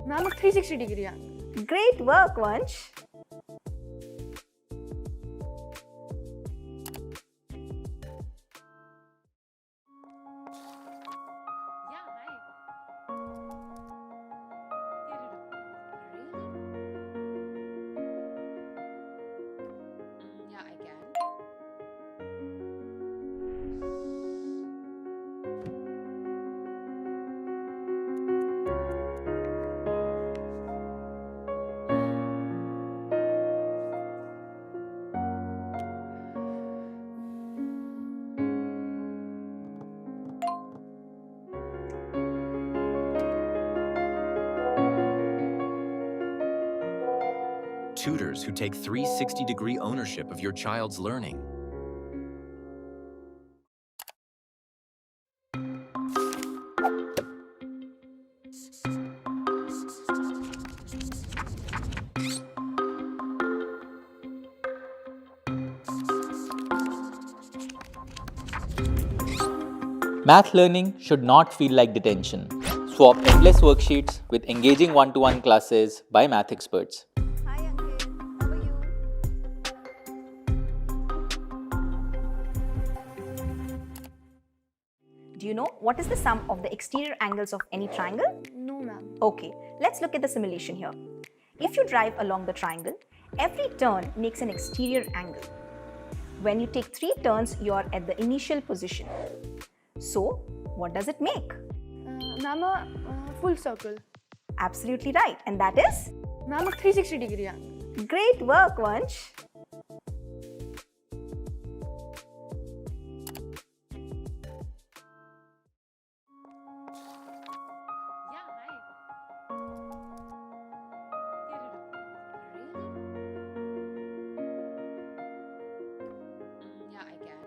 Ma'am, a 360-degree angle. Great work, Vansh. Yeah, hi. Yeah, I can. Tutors who take 360-degree ownership of your child's learning. Math learning should not feel like detention. Swap endless worksheets with engaging one-to-one classes by math experts. Hi, Ankit. How are you? Do you know what is the sum of the exterior angles of any triangle? No, ma'am. Okay, let's look at the simulation here. If you drive along the triangle, every turn makes an exterior angle. When you take 3 turns, you are at the initial position. So, what does it make? Ma'am, a full circle. Absolutely right, and that is? Ma'am, a 360-degree angle. Great work, Vansh. Yeah, hi. Yeah, I can.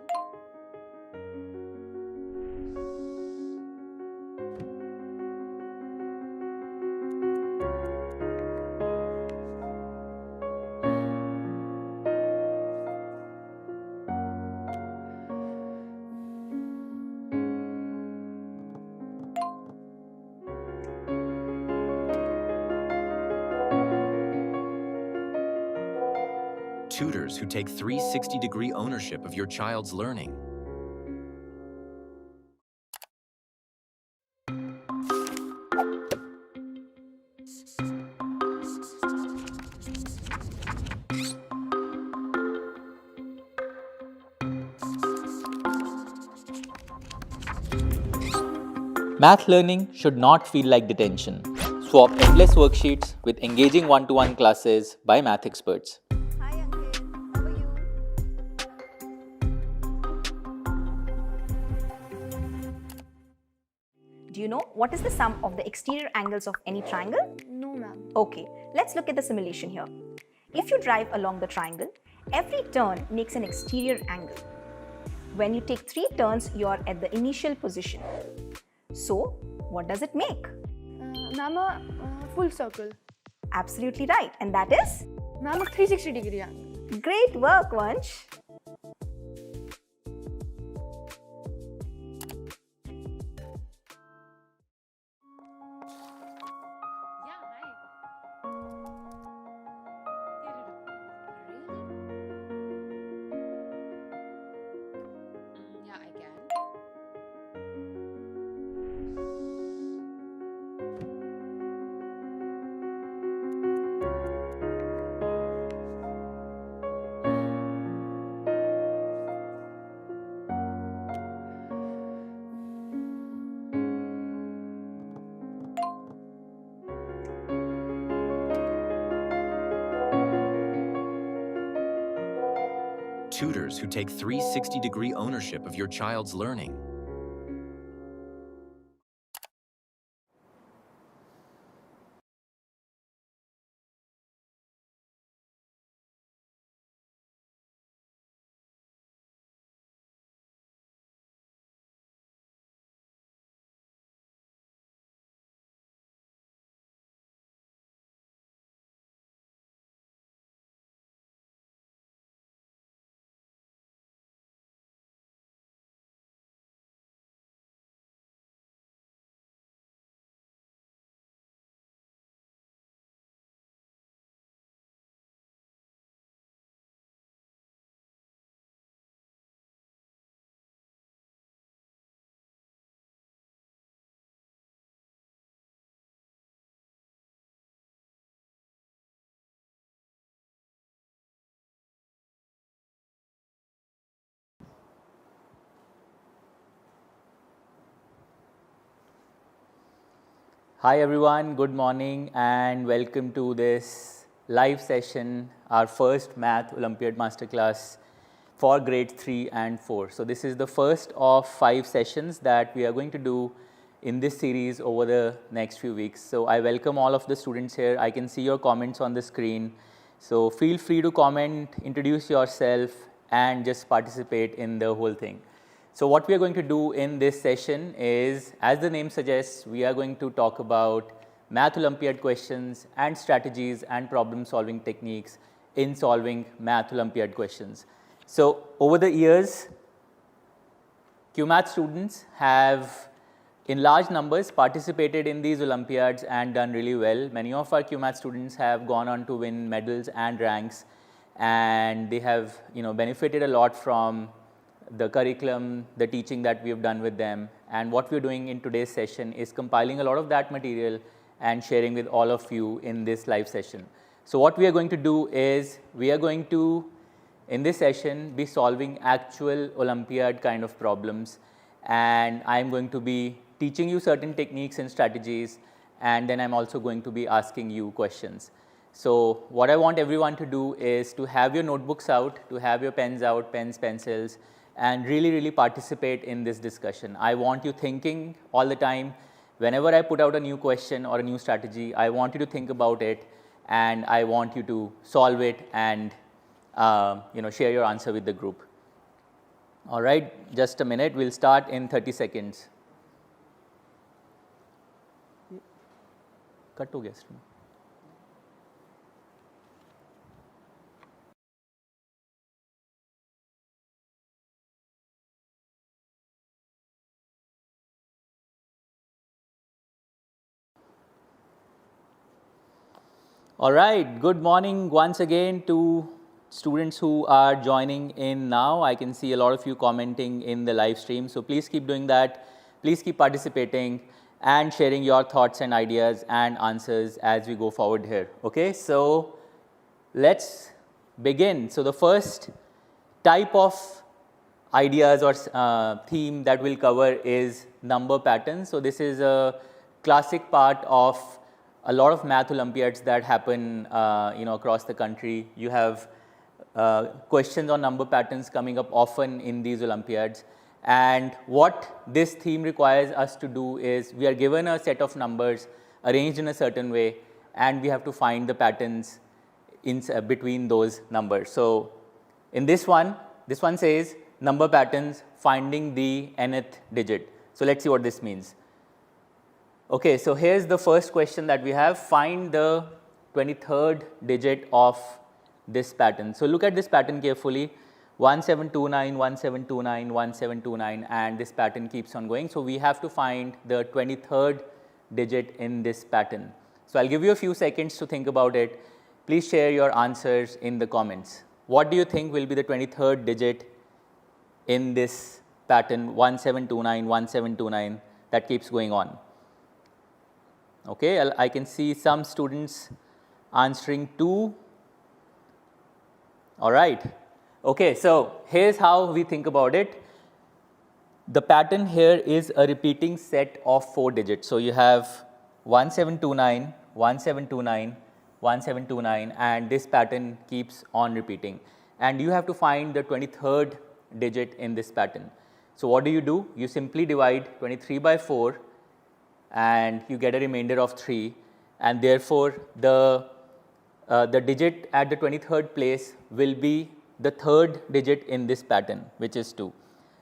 Tutors who take 360-degree ownership of your child's learning. Math learning should not feel like detention. Swap endless worksheets with engaging one-to-one classes by math experts. Hi, Ankit. How are you? Do you know what is the sum of the exterior angles of any triangle? No, ma'am. Okay, let's look at the simulation here. If you drive along the triangle, every turn makes an exterior angle. When you take 3 turns, you are at the initial position. So, what does it make? Ma'am, a full circle. Absolutely right, and that is? Ma'am, a 360-degree angle. Great work, Vansh. Yeah, hi. Yeah, I can. Tutors who take 360-degree ownership of your child's learning. Hi everyone, good morning and welcome to this live session, our first Math Olympiad Masterclass for grade 3 and 4. So this is the first of 5 sessions that we are going to do in this series over the next few weeks. So I welcome all of the students here. I can see your comments on the screen. So feel free to comment, introduce yourself and just participate in the whole thing. So what we are going to do in this session is, as the name suggests, we are going to talk about Math Olympiad questions and strategies and problem solving techniques in solving Math Olympiad questions. So over the years, Cuemath students have in large numbers participated in these Olympiads and done really well. Many of our Cuemath students have gone on to win medals and ranks, and they have benefited a lot from the curriculum, the teaching that we have done with them. And what we're doing in today's session is compiling a lot of that material and sharing with all of you in this live session. So what we are going to do is, we are going to, in this session, be solving actual Olympiad kind of problems. And I'm going to be teaching you certain techniques and strategies, and then I'm also going to be asking you questions. So what I want everyone to do is to have your notebooks out, to have your pens out, pens, pencils, and really participate in this discussion. I want you thinking all the time. Whenever I put out a new question or a new strategy, I want you to think about it, and I want you to solve it and share your answer with the group. All right, just a minute. We'll start in 30 seconds. Cut to guest. All right, good morning once again to students who are joining in now. I can see a lot of you commenting in the live stream, so please keep doing that. Please keep participating and sharing your thoughts and ideas and answers as we go forward here. Okay, so let's begin. So the first type of ideas or theme that we'll cover is number patterns. So this is a classic part of a lot of Math Olympiads that happen across the country. You have questions on number patterns coming up often in these Olympiads. And what this theme requires us to do is, we are given a set of numbers arranged in a certain way, and we have to find the patterns in between those numbers. So in this one says number patterns finding the nth digit. So let's see what this means. Okay, so here's the first question that we have. Find the 23rd digit of this pattern. So look at this pattern carefully. 1729, 1729, 1729, and this pattern keeps on going. So we have to find the 23rd digit in this pattern. So I'll give you a few seconds to think about it. Please share your answers in the comments. What do you think will be the 23rd digit in this pattern 1729, 1729 that keeps going on? Okay, I can see some students answering 2. All right. Okay, so here's how we think about it. The pattern here is a repeating set of 4 digits. So you have 1729, 1729, 1729, and this pattern keeps on repeating. And you have to find the 23rd digit in this pattern. So what do? You simply divide 23 by 4, and you get a remainder of 3, and therefore the digit at the 23rd place will be the 3rd digit in this pattern, which is 2.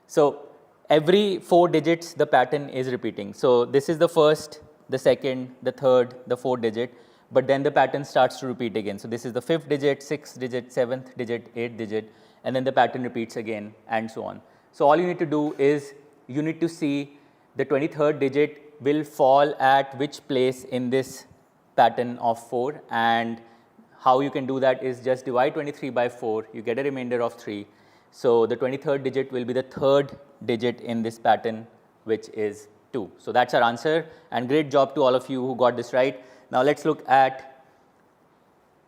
So every 4 digits the pattern is repeating. So this is the first, the second, the third, the 4th digit, but then the pattern starts to repeat again. So this is the 5th digit, 6th digit, 7th digit, 8th digit, and then the pattern repeats again, and so on. So all you need to do is, you need to see the 23rd digit will fall at which place in this pattern of 4, and how you can do that is just divide 23 by 4, you get a remainder of 3. So the 23rd digit will be the 3rd digit in this pattern, which is 2. So that's our answer, and great job to all of you who got this right. Now let's look at,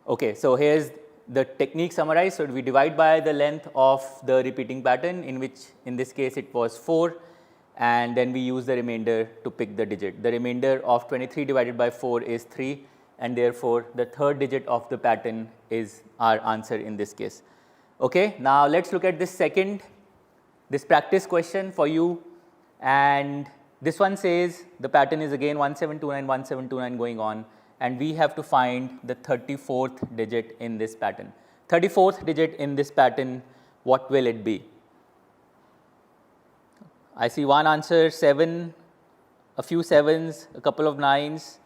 okay, so here's the technique summarized. So we divide by the length of the repeating pattern, in which in this case it was 4. and then we use the remainder to pick the digit. The remainder of 23 divided by 4 is 3, and therefore the third digit of the pattern is our answer in this case. Okay, now let's look at this practice question for you, and this one says the pattern is again 1729, 1729 going on, and we have to find the 34th digit in this pattern. 34th digit in this pattern, what will it be? I see one answer, 7, a few 7s, a couple of 9s.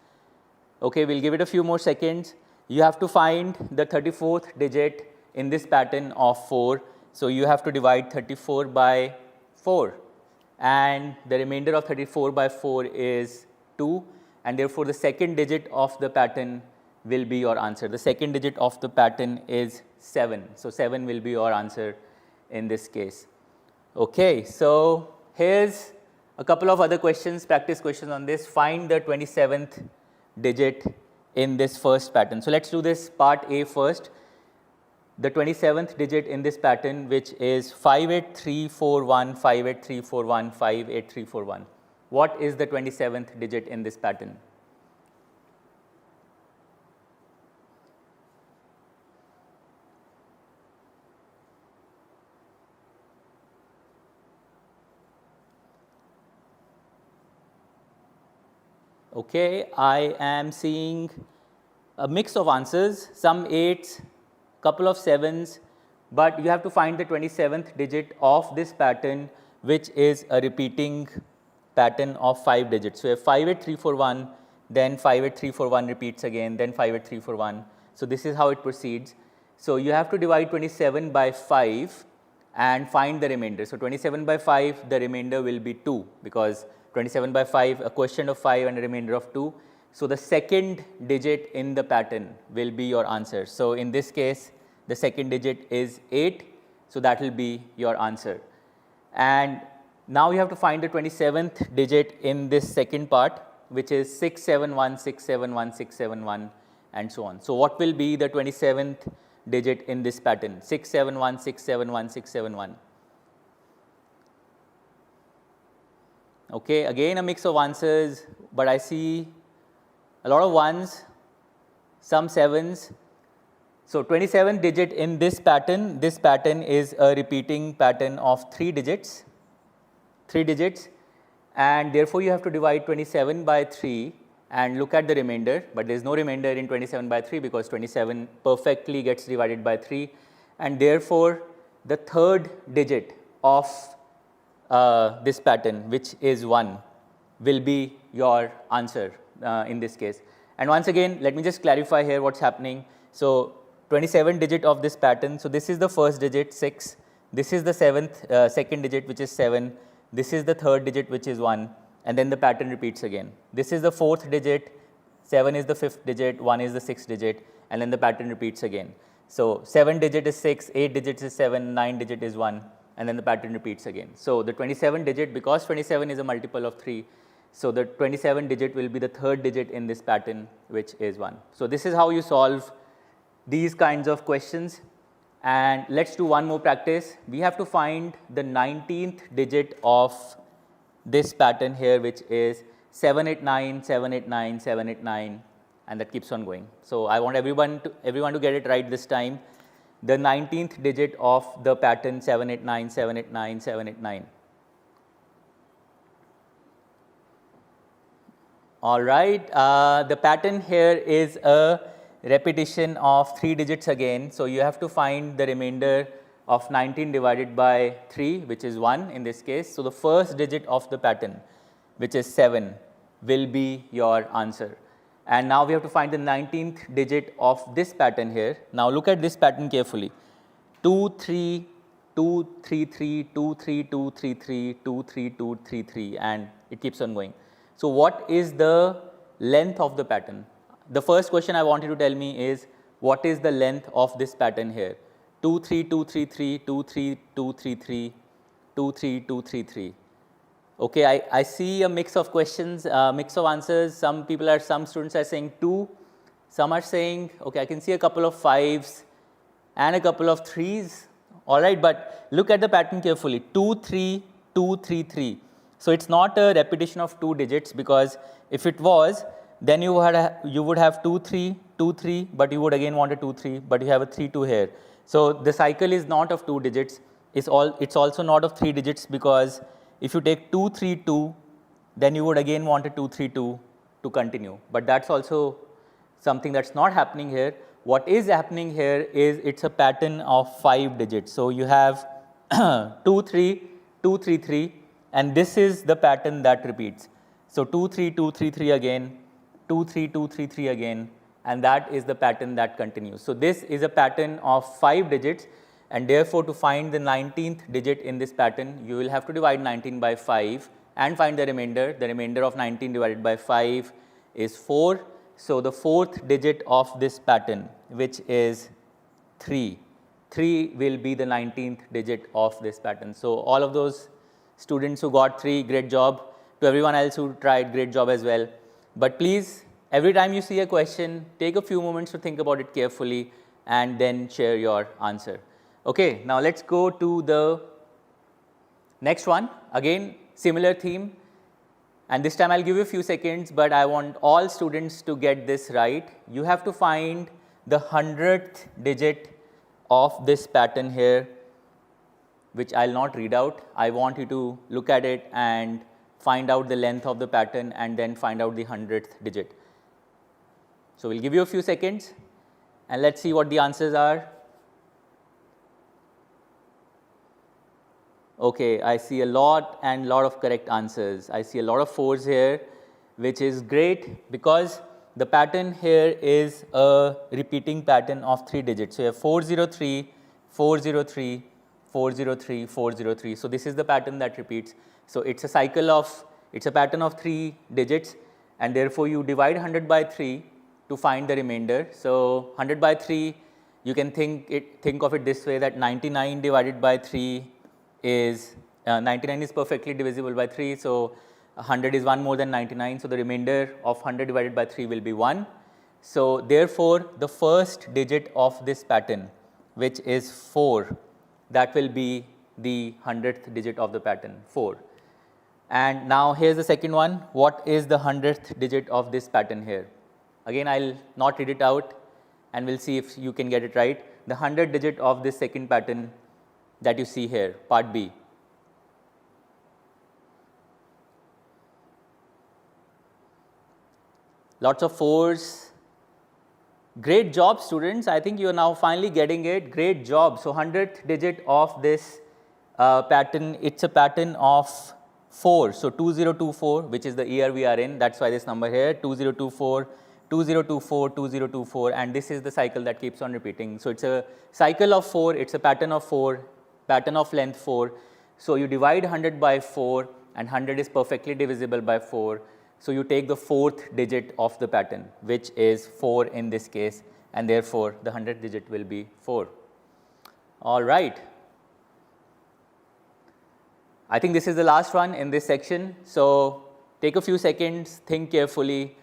Okay, we'll give it a few more seconds. You have to find the 34th digit in this pattern of 4. So you have to divide 34 by 4, and the remainder of 34 by 4 is 2, and therefore the second digit of the pattern will be your answer. The second digit of the pattern is 7. So 7 will be your answer in this case. Okay, so here's a couple of other questions, practice questions on this. Find the 27th digit in this first pattern. So let's do this part A first. The 27th digit in this pattern, which is 58341, 58341, 58341. What is the 27th digit in this pattern? Okay, I am seeing a mix of answers, some 8s, couple of 7s, but you have to find the 27th digit of this pattern, which is a repeating pattern of 5 digits. So, you have 58341, then 58341 repeats again, then 58341. So, this is how it proceeds. So, you have to divide 27 by 5 and find the remainder. So, 27 by 5, the remainder will be 2, because 27 by 5, a quotient of 5 and a remainder of 2. So, the second digit in the pattern will be your answer. So, in this case, the second digit is 8. So, that will be your answer. And now you have to find the 27th digit in this second part, which is 671, 671, 671, and so on. So, what will be the 27th digit in this pattern? 671, 671, 671. Okay, again a mix of answers, but I see a lot of 1s, some 7s. So, 27th digit in this pattern is a repeating pattern of 3 digits, and therefore, you have to divide 27 by 3 and look at the remainder, but there is no remainder in 27 by 3 because 27 perfectly gets divided by 3, and therefore, the third digit of this pattern, which is 1, will be your answer in this case. And once again, let me just clarify here what's happening. So, 27 digit of this pattern. So, this is the first digit 6, this is the second digit, which is 7, this is the third digit, which is 1, and then the pattern repeats again. This is the fourth digit, 7 is the fifth digit, 1 is the sixth digit, and then the pattern repeats again. So, 7 digit is 6, 8 digits is 7, 9 digit is 1, and then the pattern repeats again. So, the 27 digit, because 27 is a multiple of 3, so the 27 digit will be the third digit in this pattern, which is 1. So, this is how you solve these kinds of questions. And let's do one more practice. We have to find the 19th digit of this pattern here, which is 789, 789, 789, and that keeps on going. So, I want everyone to get it right this time. The 19th digit of the pattern 789, 789, 789. All right, the pattern here is a repetition of 3 digits again. So, you have to find the remainder of 19 divided by 3, which is 1 in this case. So, the first digit of the pattern, which is 7, will be your answer. And now, we have to find the 19th digit of this pattern here. Now, look at this pattern carefully. 2, 3, 2, 3, 3, 2, 3, 2, 3, 3, 2, 3, 2, 3, 3, and it keeps on going. So, what is the length of the pattern? The first question I want you to tell me is, what is the length of this pattern here? 2, 3, 2, 3, 3, 2, 3, 2, 3, 3, 2, 3, 2, 3, 3. Okay, I see a mix of questions, mix of answers. Some students are saying 2, some are saying, okay, I can see a couple of 5s and a couple of 3s. All right, but look at the pattern carefully. 2, 3, 2, 3, 3. So it's not a repetition of 2 digits, because if it was, then you would have 2, 3, 2, 3, but you would again want a 2, 3, but you have a 3, 2 here. So the cycle is not of 2 digits. It's also not of 3 digits, because if you take 2, 3, 2, then you would again want a 2, 3, 2 to continue. But that's also something that's not happening here. What is happening here is it's a pattern of 5 digits. So you have 2, 3, 2, 3, 3, and this is the pattern that repeats. So 2, 3, 2, 3, 3 again, 2, 3, 2, 3, 3 again, and that is the pattern that continues. So this is a pattern of 5 digits, and therefore to find the 19th digit in this pattern, you will have to divide 19 by 5 and find the remainder. The remainder of 19 divided by 5 is 4. So the 4th digit of this pattern, which is 3, 3 will be the 19th digit of this pattern. So all of those students who got 3, great job. To everyone else who tried, great job as well. But please, every time you see a question, take a few moments to think about it carefully and then share your answer. Okay, now let's go to the next one. Again, similar theme. And this time I'll give you a few seconds, but I want all students to get this right. You have to find the 100th digit of this pattern here, which I'll not read out. I want you to look at it and find out the length of the pattern and then find out the 100th digit. So we'll give you a few seconds and let's see what the answers are. Okay, I see a lot of correct answers. I see a lot of 4s here, which is great because the pattern here is a repeating pattern of 3 digits. So you have 403, 403, 403, 403. So this is the pattern that repeats. So it's a cycle of, it's a pattern of 3 digits, and therefore you divide 100 by 3 to find the remainder. So 100 by 3, you can think of it this way, that 99 divided by 3 is 99 is perfectly divisible by 3. So 100 is 1 more than 99. So the remainder of 100 divided by 3 will be 1. So therefore the first digit of this pattern, which is 4, that will be the 100th digit of the pattern, 4. And now here's the second one. What is the 100th digit of this pattern here? Again, I'll not read it out and we'll see if you can get it right. The 100th digit of this second pattern that you see here, part B. Lots of 4s. Great job, students. I think you are now finally getting it. Great job. So 100th digit of this pattern, it's a pattern of 4. So 2024, which is the year we are in. That's why this number here, 2024, 2024, 2024, and this is the cycle that keeps on repeating. So it's a cycle of 4. It's a pattern of 4, pattern of length 4. So you divide 100 by 4, and 100 is perfectly divisible by 4. So you take the 4th digit of the pattern, which is 4 in this case, and therefore the 100th digit will be 4. All right. I think this is the last one in this section. So take a few seconds, think carefully,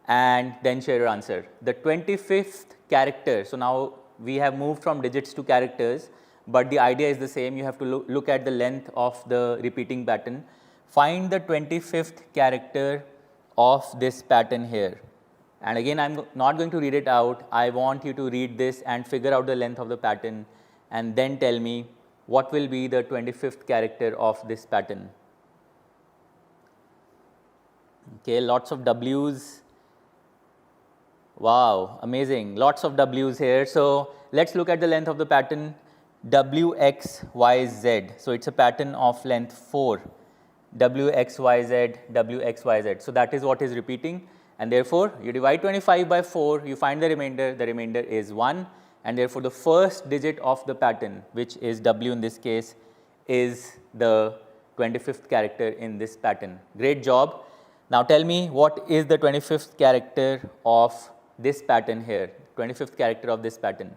and then share your answer. The 25th character. So now we have moved from digits to characters, but the idea is the same. You have to look at the length of the repeating pattern. Find the 25th character of this pattern here. And again, I'm not going to read it out. I want you to read this and figure out the length of the pattern and then tell me what will be the 25th character of this pattern. Okay, lots of W's. Wow, amazing. Lots of W's here. So let's look at the length of the pattern. W, X, Y, Z. So it's a pattern of length 4. W, X, Y, Z, W, X, Y, Z. So that is what is repeating, and therefore you divide 25 by 4, you find the remainder is 1, and therefore the first digit of the pattern, which is W in this case, is the 25th character in this pattern. Great job. Now tell me, what is the 25th character of this pattern here, 25th character of this pattern?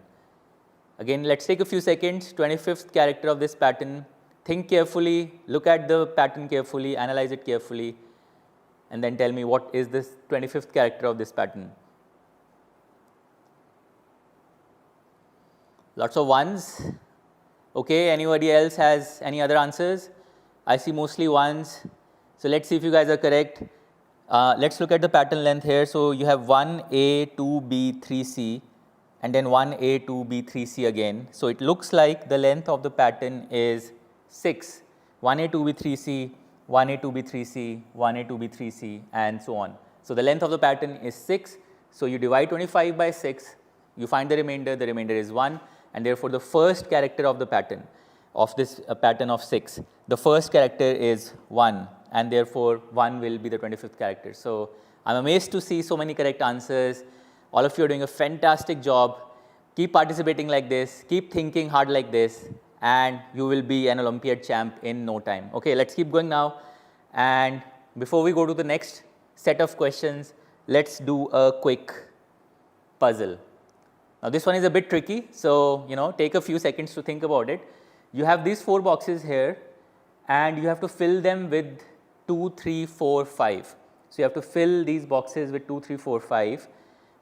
Again, let's take a few seconds. 25th character of this pattern. Think carefully, look at the pattern carefully, analyze it carefully, and then tell me what is this 25th character of this pattern. Lots of 1s. Okay, anybody else has any other answers? I see mostly 1s. So let's see if you guys are correct. Let's look at the pattern length here. So you have 1A, 2B, 3C, and then 1A, 2B, 3C again. So it looks like the length of the pattern is 6. 1A, 2B, 3C, 1A, 2B, 3C, 1A, 2B, 3C, and so on. So the length of the pattern is 6. So you divide 25 by 6, you find the remainder is 1, and therefore the first character of the pattern, of this pattern of 6, the first character is 1, and therefore 1 will be the 25th character. So I'm amazed to see so many correct answers. All of you are doing a fantastic job. Keep participating like this, keep thinking hard like this, and you will be an Olympiad champ in no time. Okay, let's keep going now. And before we go to the next set of questions, let's do a quick puzzle. Now this one is a bit tricky, so take a few seconds to think about it. You have these 4 boxes here, and you have to fill them with 2, 3, 4, 5. So you have to fill these boxes with 2, 3, 4, 5.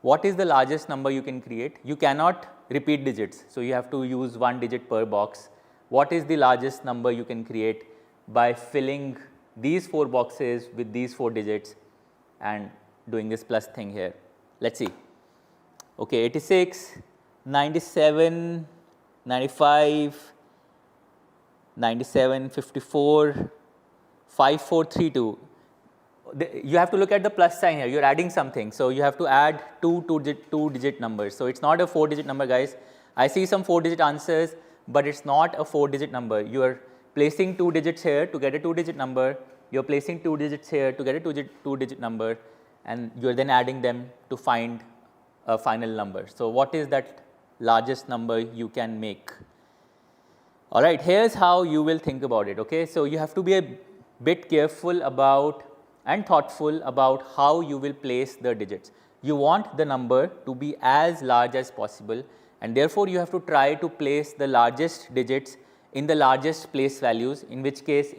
What is the largest number you can create? You cannot repeat digits, so you have to use 1 digit per box. What is the largest number you can create by filling these 4 boxes with these 4 digits and doing this plus thing here? Let's see. Okay, 86, 97, 95, 97, 54, 5432. You have to look at the plus sign here. You're adding something. So you have to add two digit numbers. So it's not a 4-digit number, guys. I see some 4-digit answers, but it's not a 4-digit number. You are placing 2 digits here to get a 2-digit number. You're placing 2 digits here to get a 2-digit number, and you're then adding them to find a final number. So what is that largest number you can make? All right, here's how you will think about it. Okay, so you have to be a bit careful about and thoughtful about how you will place the digits. You want the number to be as large as possible, and therefore you have to try to place the largest digits in the largest place values, in this case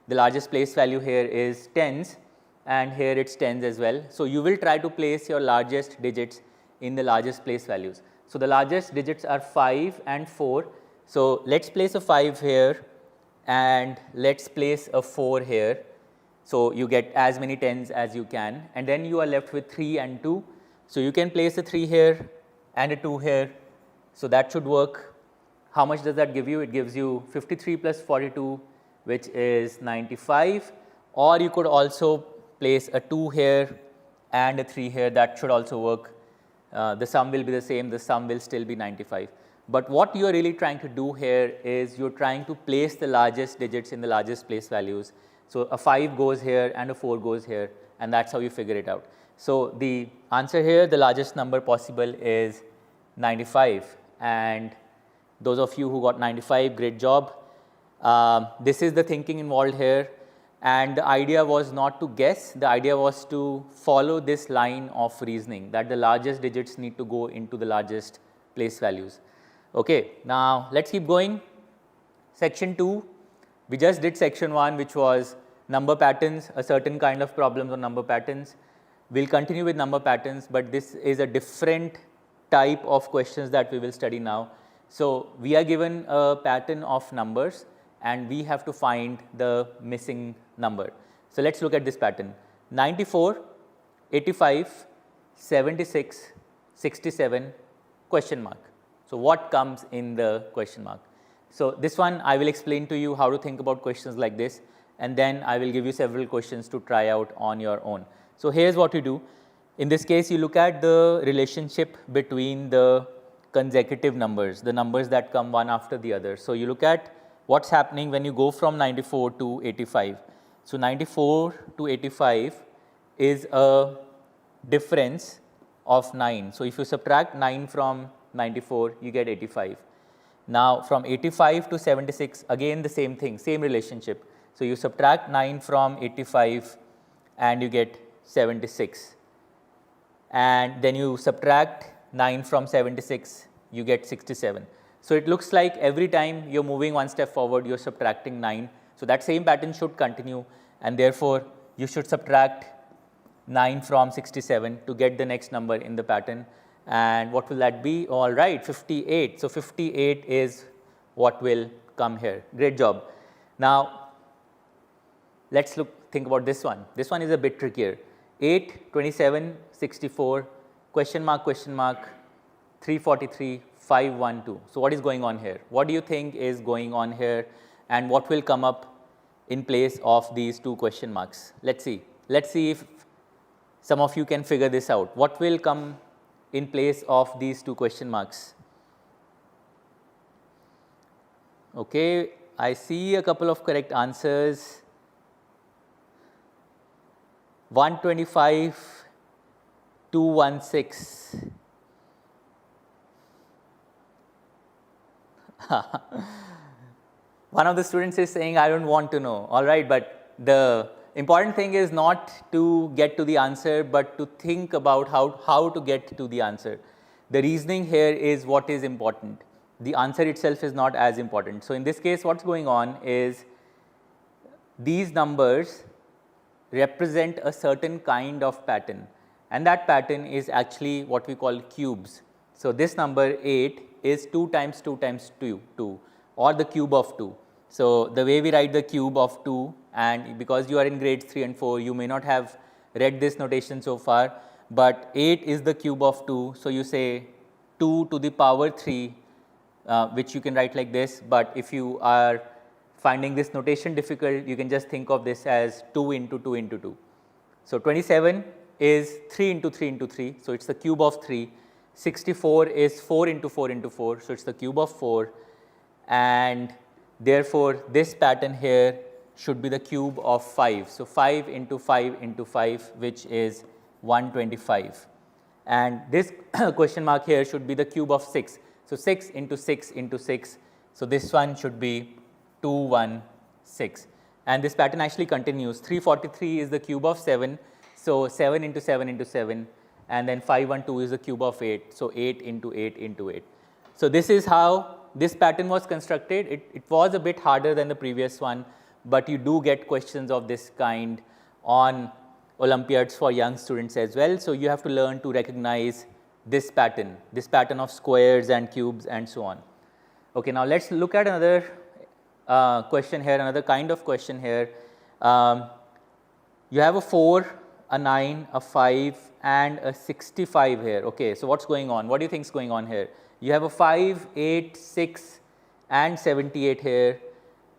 the largest place value here is tens, and here it's tens as well. So you will try to place your largest digits in the largest place values. So the largest digits are 5 and 4. So let's place a 5 here, and let's place a 4 here. So you get as many tens as you can, and then you are left with 3 and 2. So you can place a 3 here and a 2 here. So that should work. How much does that give you? It gives you 53 plus 42, which is 95. Or you could also place a 2 here and a 3 here. That should also work. The sum will be the same. The sum will still be 95. But what you are really trying to do here is you're trying to place the largest digits in the largest place values. So a 5 goes here and a 4 goes here, and that's how you figure it out. So the answer here, the largest number possible is 95. And those of you who got 95, great job. This is the thinking involved here. And the idea was not to guess, the idea was to follow this line of reasoning that the largest digits need to go into the largest place values. Okay, now let's keep going. Section 2, we just did section 1, which was number patterns, a certain kind of problems on number patterns. We'll continue with number patterns, but this is a different type of questions that we will study now. So we are given a pattern of numbers, and we have to find the missing number. So let's look at this pattern. 94, 85, 76, 67, question mark. So what comes in the question mark? So this one I will explain to you how to think about questions like this, and then I will give you several questions to try out on your own. So here's what you do. In this case, you look at the relationship between the consecutive numbers, the numbers that come one after the other. So you look at what's happening when you go from 94 to 85. So 94 to 85 is a difference of 9. So if you subtract 9 from 94, you get 85. Now from 85 to 76, again the same thing, same relationship. So you subtract 9 from 85 and you get 76. And then you subtract 9 from 76, you get 67. So it looks like every time you're moving one step forward, you're subtracting 9. So that same pattern should continue, and therefore you should subtract 9 from 67 to get the next number in the pattern. And what will that be? All right, 58. So 58 is what will come here. Great job. Now, let's think about this one. This one is a bit trickier. 8, 27, 64, question mark, 343, 512. So what is going on here? What do you think is going on here, and what will come up in place of these two question marks? Let's see. Let's see if some of you can figure this out. What will come in place of these two question marks? Okay, I see a couple of correct answers. 125, 216. One of the students is saying, I don't want to know. All right, but the important thing is not to get to the answer, but to think about how to get to the answer. The reasoning here is what is important. The answer itself is not as important. So in this case, what's going on is these numbers represent a certain kind of pattern, and that pattern is actually what we call cubes. So this number 8 is 2 times 2 times 2, or the cube of 2. So the way we write the cube of 2, and because you are in grades 3 and 4, you may not have read this notation so far, but 8 is the cube of 2. So you say 2 to the power 3, which you can write like this, but if you are finding this notation difficult, you can just think of this as 2 into 2 into 2. So 27 is 3 into 3 into 3, so it's the cube of 3. 64 is 4 into 4 into 4, so it's the cube of 4, and therefore this pattern here should be the cube of 5. So 5 into 5 into 5, which is 125, and this question mark here should be the cube of 6. So 6 into 6 into 6, so this one should be 216, and this pattern actually continues. 343 is the cube of 7, so 7 into 7 into 7, and then 512 is the cube of 8, so 8 into 8 into 8. So this is how this pattern was constructed. It was a bit harder than the previous one, but you do get questions of this kind on Olympiads for young students as well. So you have to learn to recognize this pattern of squares and cubes and so on. Okay, now let's look at another question here, another kind of question here. You have a 4, a 9, a 5 and a 65 here. Okay, so what's going on? What do you think is going on here? You have a 5, 8, 6 and 78 here,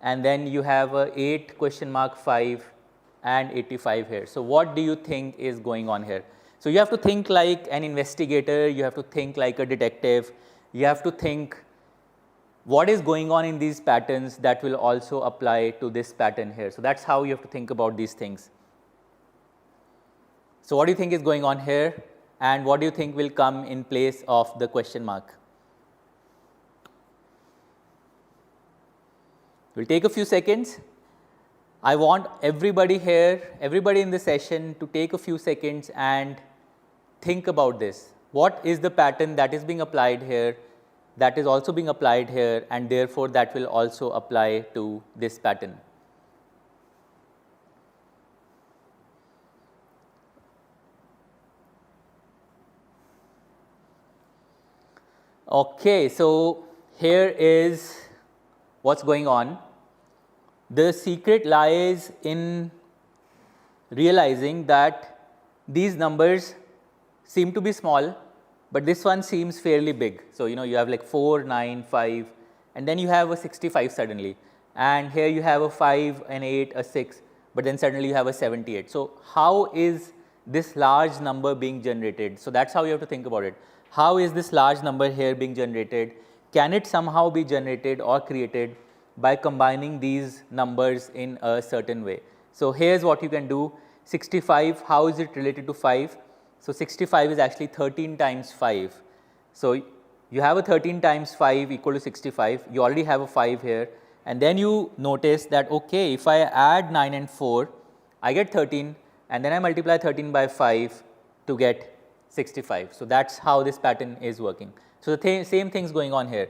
and then you have a 8 question mark 5 and 85 here. So what do you think is going on here? So you have to think like an investigator, you have to think like a detective, you have to think what is going on in these patterns that will also apply to this pattern here. So that's how you have to think about these things. So what do you think is going on here, and what do you think will come in place of the question mark? We'll take a few seconds. I want everybody here, everybody in the session to take a few seconds and think about this. What is the pattern that is being applied here, that is also being applied here, and therefore that will also apply to this pattern? Okay, so here is what's going on. The secret lies in realizing that these numbers seem to be small, but this one seems fairly big. So, you have like 4, 9, 5, and then you have a 65 suddenly, and here you have a 5, an 8, a 6, but then suddenly you have a 78. So, how is this large number being generated? So, that's how you have to think about it. How is this large number here being generated? Can it somehow be generated or created by combining these numbers in a certain way? So here's what you can do. 65, how is it related to 5? So 65 is actually 13 times 5. So you have a 13 times 5 equal to 65. You already have a 5 here, and then you notice that, okay, if I add 9 and 4, I get 13, and then I multiply 13 by 5 to get 65. So that's how this pattern is working. So the same thing is going on here.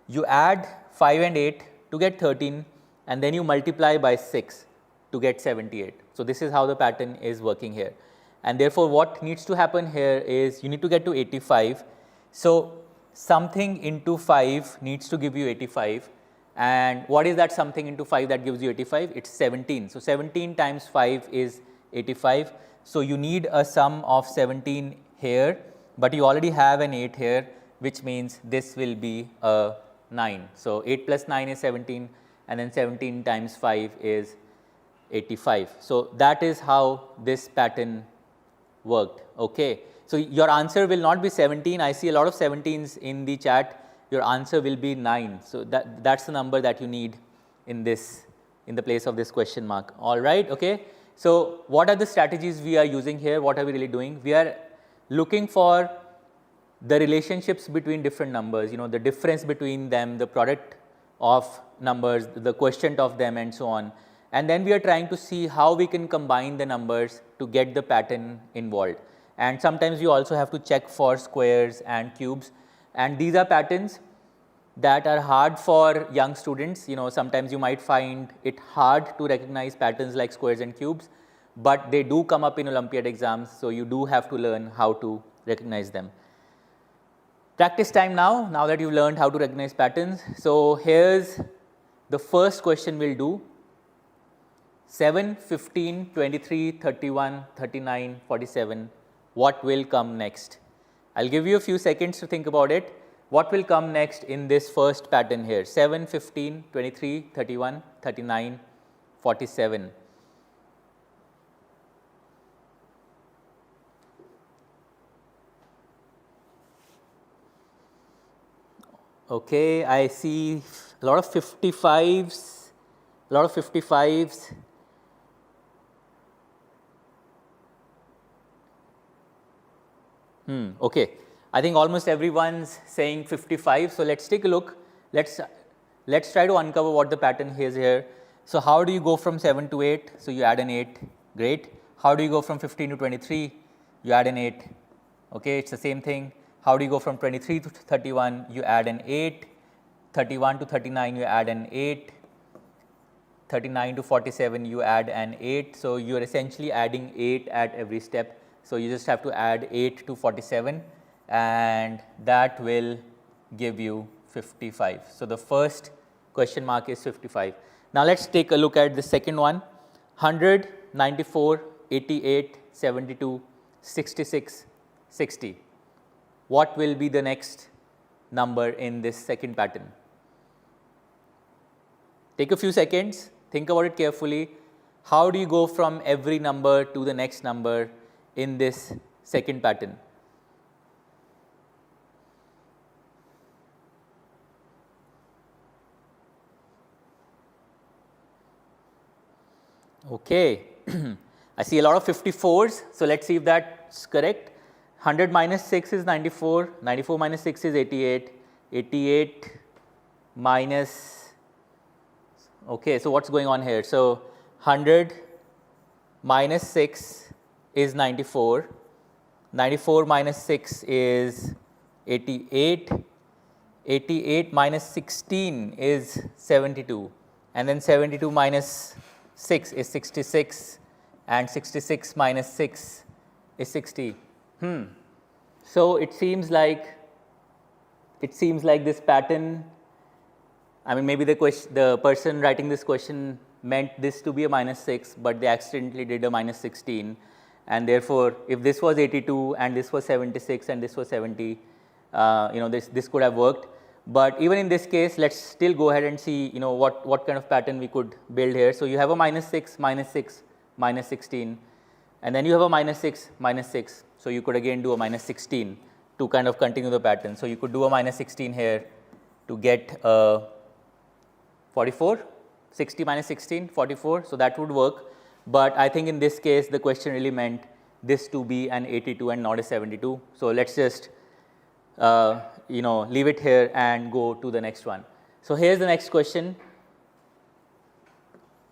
You add 5 and 8 to get 13, and then you multiply by 6 to get 78. So this is how the pattern is working here. And therefore, what needs to happen here is you need to get to 85. So something into 5 needs to give you 85, And what is that something into 5 that gives you 85? It's 17. So 17 times 5 is 85. So you need a sum of 17 here, but you already have an 8 here, which means this will be a 9. So 8 plus 9 is 17, and then 17 times 5 is 85. So that is how this pattern worked. Okay. So your answer will not be 17. I see a lot of 17s in the chat. Your answer will be 9. So that's the number that you need in this, in the place of this question mark. All right. Okay. So what are the strategies we are using here? What are we really doing? We are looking for the relationships between different numbers, you know, the difference between them, the product of numbers, the quotient of them, and so on. And then we are trying to see how we can combine the numbers to get the pattern involved. And sometimes you also have to check for squares and cubes. And these are patterns that are hard for young students. You know, sometimes you might find it hard to recognize patterns like squares and cubes, but they do come up in Olympiad exams. So you do have to learn how to recognize them. Practice time now that you've learned how to recognize patterns. So here's the first question we'll do. 7, 15, 23, 31, 39, 47. What will come next? I'll give you a few seconds to think about it. What will come next in this first pattern here? 7, 15, 23, 31, 39, 47. Okay, I see a lot of 55s, a lot of 55s. Okay, I think almost everyone's saying 55. So let's take a look. Let's try to uncover what the pattern is here. So how do you go from 7 to 8? So you add an 8. Great. How do you go from 15 to 23? You add an 8. Okay, it's the same thing. How do you go from 23 to 31? You add an 8. 31 to 39, you add an 8. 39 to 47, you add an 8. So you are essentially adding 8 at every step. So you just have to add 8 to 47, and that will give you 55. So the first question mark is 55. Now let's take a look at the second one. 100, 94, 88, 72, 66, 60. What will be the next number in this second pattern? Take a few seconds, think about it carefully. How do you go from every number to the next number in this second pattern? Okay, I see a lot of 54s. So let's see if that's correct. 100 minus 6 is 94. 94 minus 6 is 88. 88 minus, okay, so what's going on here? So 100 minus 6 is 94, 94 minus 6 is 88, 88 minus 16 is 72, and then 72 minus 6 is 66, and 66 minus 6 is 60. So it seems like this pattern, I mean, maybe the person writing this question meant this to be a minus 6, but they accidentally did a minus 16. And therefore, if this was 82 and this was 76 and this was 70, you know, this could have worked. But even in this case, let's still go ahead and see, you know, what kind of pattern we could build here. So you have a minus 6, minus 6, minus 16, and then you have a minus 6, minus 6. So you could again do a minus 16 to kind of continue the pattern. So you could do a minus 16 here to get 44, 60 minus 16, 44. So that would work. But I think in this case, the question really meant this to be an 82 and not a 72. So let's just, you know, leave it here and go to the next one. So here's the next question.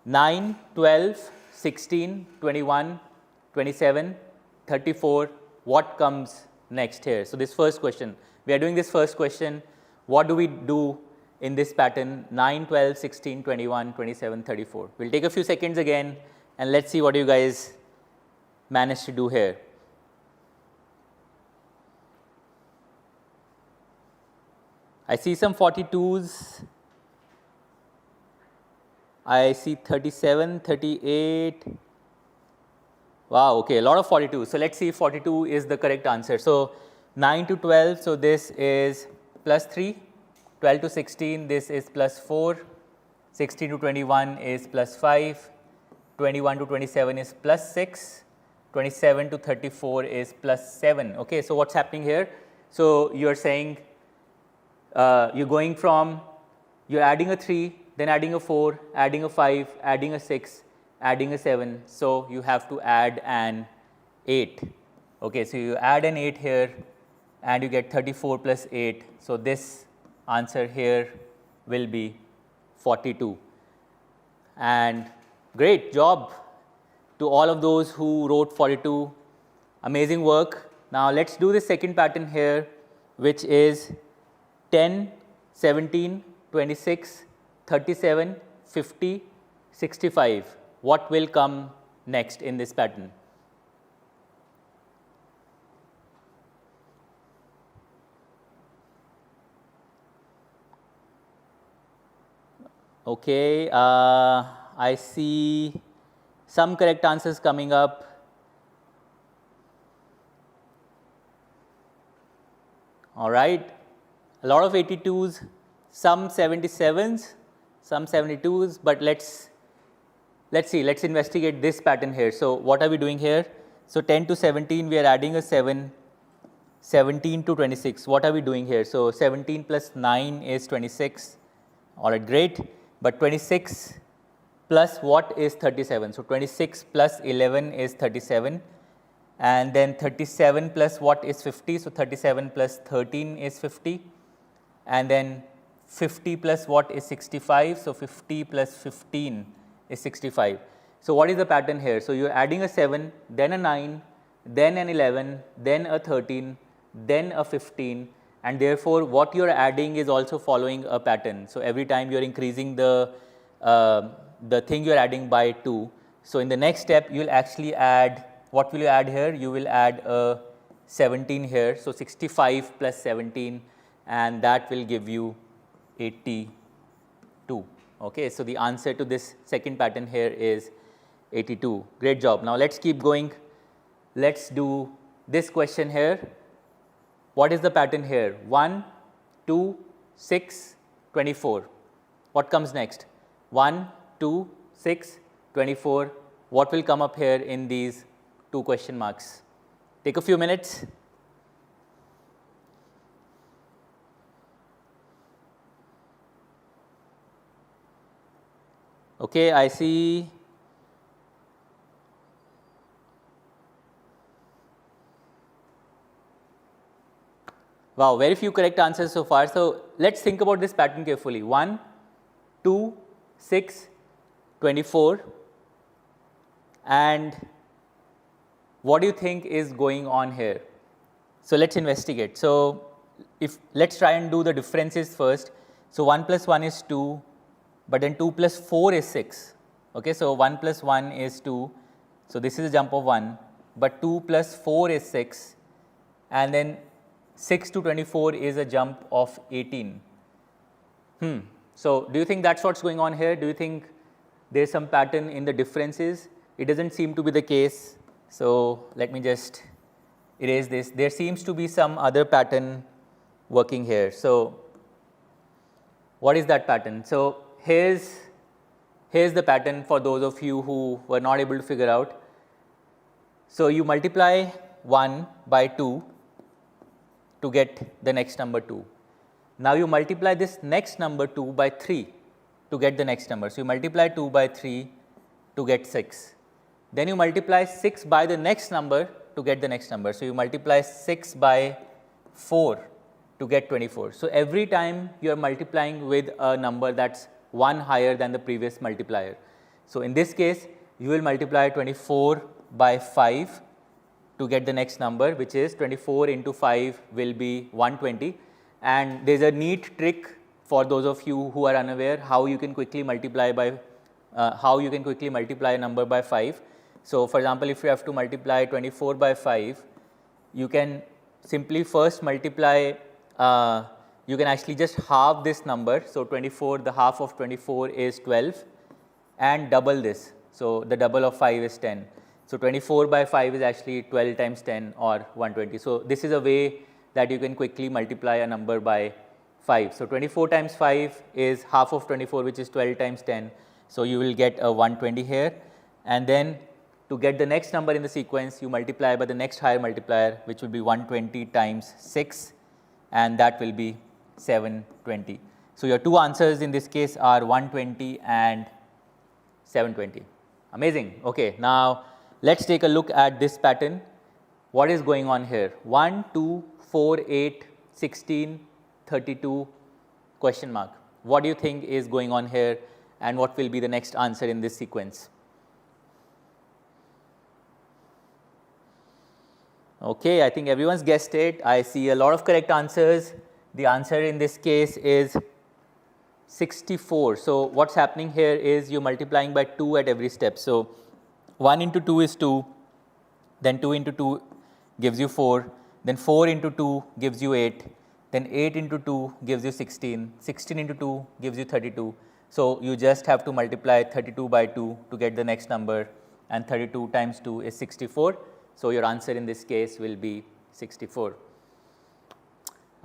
9, 12, 16, 21, 27, 34. What comes next here? So this first question, we are doing this first question. What do we do in this pattern? 9, 12, 16, 21, 27, 34. We'll take a few seconds again, and let's see what you guys manage to do here. I see some 42s. I see 37, 38. Wow, okay, a lot of 42. So let's see if 42 is the correct answer. So 9 to 12, so this is plus 3. 12 to 16, this is plus 4. 16 to 21 is plus 5. 21 to 27 is plus 6. 27 to 34 is plus 7. Okay, so what's happening here? So you're saying you're going from, you're adding a 3, then adding a 4, adding a 5, adding a 6, adding a 7. So you have to add an 8. Okay, so you add an 8 here and you get 34 plus 8. So this answer here will be 42. And great job to all of those who wrote 42. Amazing work. Now let's do the second pattern here, which is 10, 17, 26, 37, 50, 65. What will come next in this pattern? Okay, I see some correct answers coming up. All right, a lot of 82s, some 77s, some 72s, but let's see, let's investigate this pattern here. So what are we doing here? So 10 to 17, we are adding a 7, 17 to 26. What are we doing here? So 17 plus 9 is 26. All right, great. But 26 plus what is 37? So 26 plus 11 is 37. And then 37 plus what is 50? So 37 plus 13 is 50. And then 50 plus what is 65? So 50 plus 15 is 65. So what is the pattern here? So you're adding a 7, then a 9, then an 11, then a 13, then a 15, and therefore what you're adding is also following a pattern. So every time you're increasing the thing you're adding by 2. So in the next step, you'll actually add, what will you add here? You will add a 17 here. So 65 plus 17, and that will give you 82. Okay, so the answer to this second pattern here is 82. Great job. Now let's keep going. Let's do this question here. What is the pattern here? 1, 2, 6, 24. What comes next? 1, 2, 6, 24. What will come up here in these two question marks? Take a few minutes. Okay, I see wow, very few correct answers so far. So let's think about this pattern carefully. 1, 2, 6, 24. And what do you think is going on here? So let's investigate. So let's try and do the differences first. So 1 plus 1 is 2, but then 2 plus 4 is 6. Okay, so 1 plus 1 is 2. So this is a jump of 1, but 2 plus 4 is 6, and then 6 to 24 is a jump of 18. So do you think that's what's going on here? Do you think there's some pattern in the differences? It doesn't seem to be the case. So let me just erase this. There seems to be some other pattern working here. So what is that pattern? So here's the pattern for those of you who were not able to figure out. So you multiply 1 by 2 to get the next number 2. Now you multiply this next number 2 by 3 to get the next number. So you multiply 2 by 3 to get 6. Then you multiply 6 by the next number to get the next number. So you multiply 6 by 4 to get 24. So every time you are multiplying with a number that's 1 higher than the previous multiplier. So in this case, you will multiply 24 by 5 to get the next number, which is 24 into 5 will be 120. And there's a neat trick for those of you who are unaware how you can quickly multiply a number by 5. So for example, if you have to multiply 24 by 5, you can simply first multiply, you can actually just halve this number. So 24, the half of 24 is 12. and double this. So the double of 5 is 10. So 24 by 5 is actually 12 times 10 or 120. So this is a way that you can quickly multiply a number by 5. So 24 times 5 is half of 24, which is 12 times 10. So you will get a 120 here, and then to get the next number in the sequence, you multiply by the next higher multiplier, which will be 120 times 6, and that will be 720. So your two answers in this case are 120 and 720. Amazing. Okay, now let's take a look at this pattern. What is going on here? 1, 2, 4, 8, 16, 32, question mark. What do you think is going on here, and what will be the next answer in this sequence? Okay, I think everyone's guessed it. I see a lot of correct answers. The answer in this case is 64. So what's happening here is you're multiplying by 2 at every step. So 1 into 2 is 2, then 2 into 2 gives you 4, then 4 into 2 gives you 8, then 8 into 2 gives you 16, 16 into 2 gives you 32. So you just have to multiply 32 by 2 to get the next number, and 32 times 2 is 64. So your answer in this case will be 64.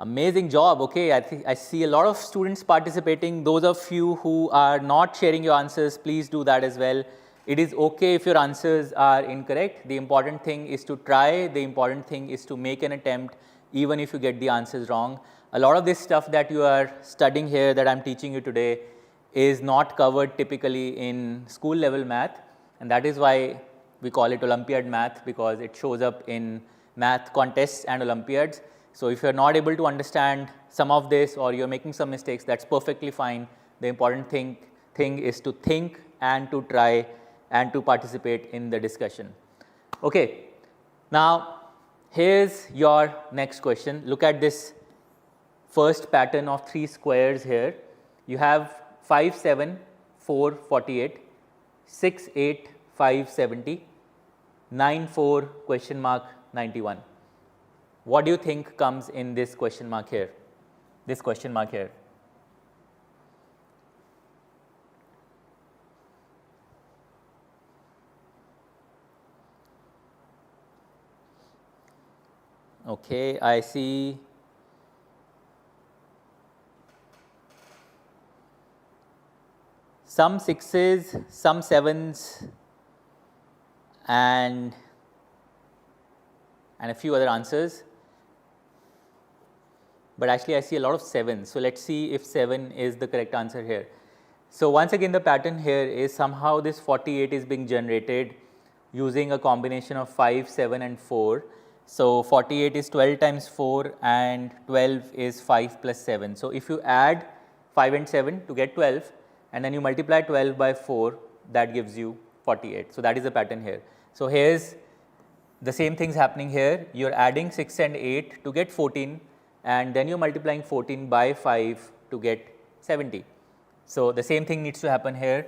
Amazing job. Okay, I see a lot of students participating. Those of you who are not sharing your answers, please do that as well. It is okay if your answers are incorrect. The important thing is to try. The important thing is to make an attempt, even if you get the answers wrong. A lot of this stuff that you are studying here, that I'm teaching you today, is not covered typically in school level math, and that is why we call it Olympiad math, because it shows up in math contests and Olympiads. So if you're not able to understand some of this, or you're making some mistakes, that's perfectly fine. The important thing is to think and to try and to participate in the discussion. Okay, now here's your next question. Look at this first pattern of 3 squares here. You have 5, 7, 4, 48, 6, 8, 5, 70, 9, 4, question mark, 91. What do you think comes in this question mark here? This question mark here. Okay, I see some 6s, some 7s, and a few other answers. But actually I see a lot of 7s. So let's see if 7 is the correct answer here. So once again, the pattern here is somehow this 48 is being generated using a combination of 5, 7 and 4. So 48 is 12 times 4, and 12 is 5 plus 7. So if you add 5 and 7 to get 12, and then you multiply 12 by 4, that gives you 48. So that is the pattern here. So here's the same things happening here. You're adding 6 and 8 to get 14, and then you're multiplying 14 by 5 to get 70. So the same thing needs to happen here.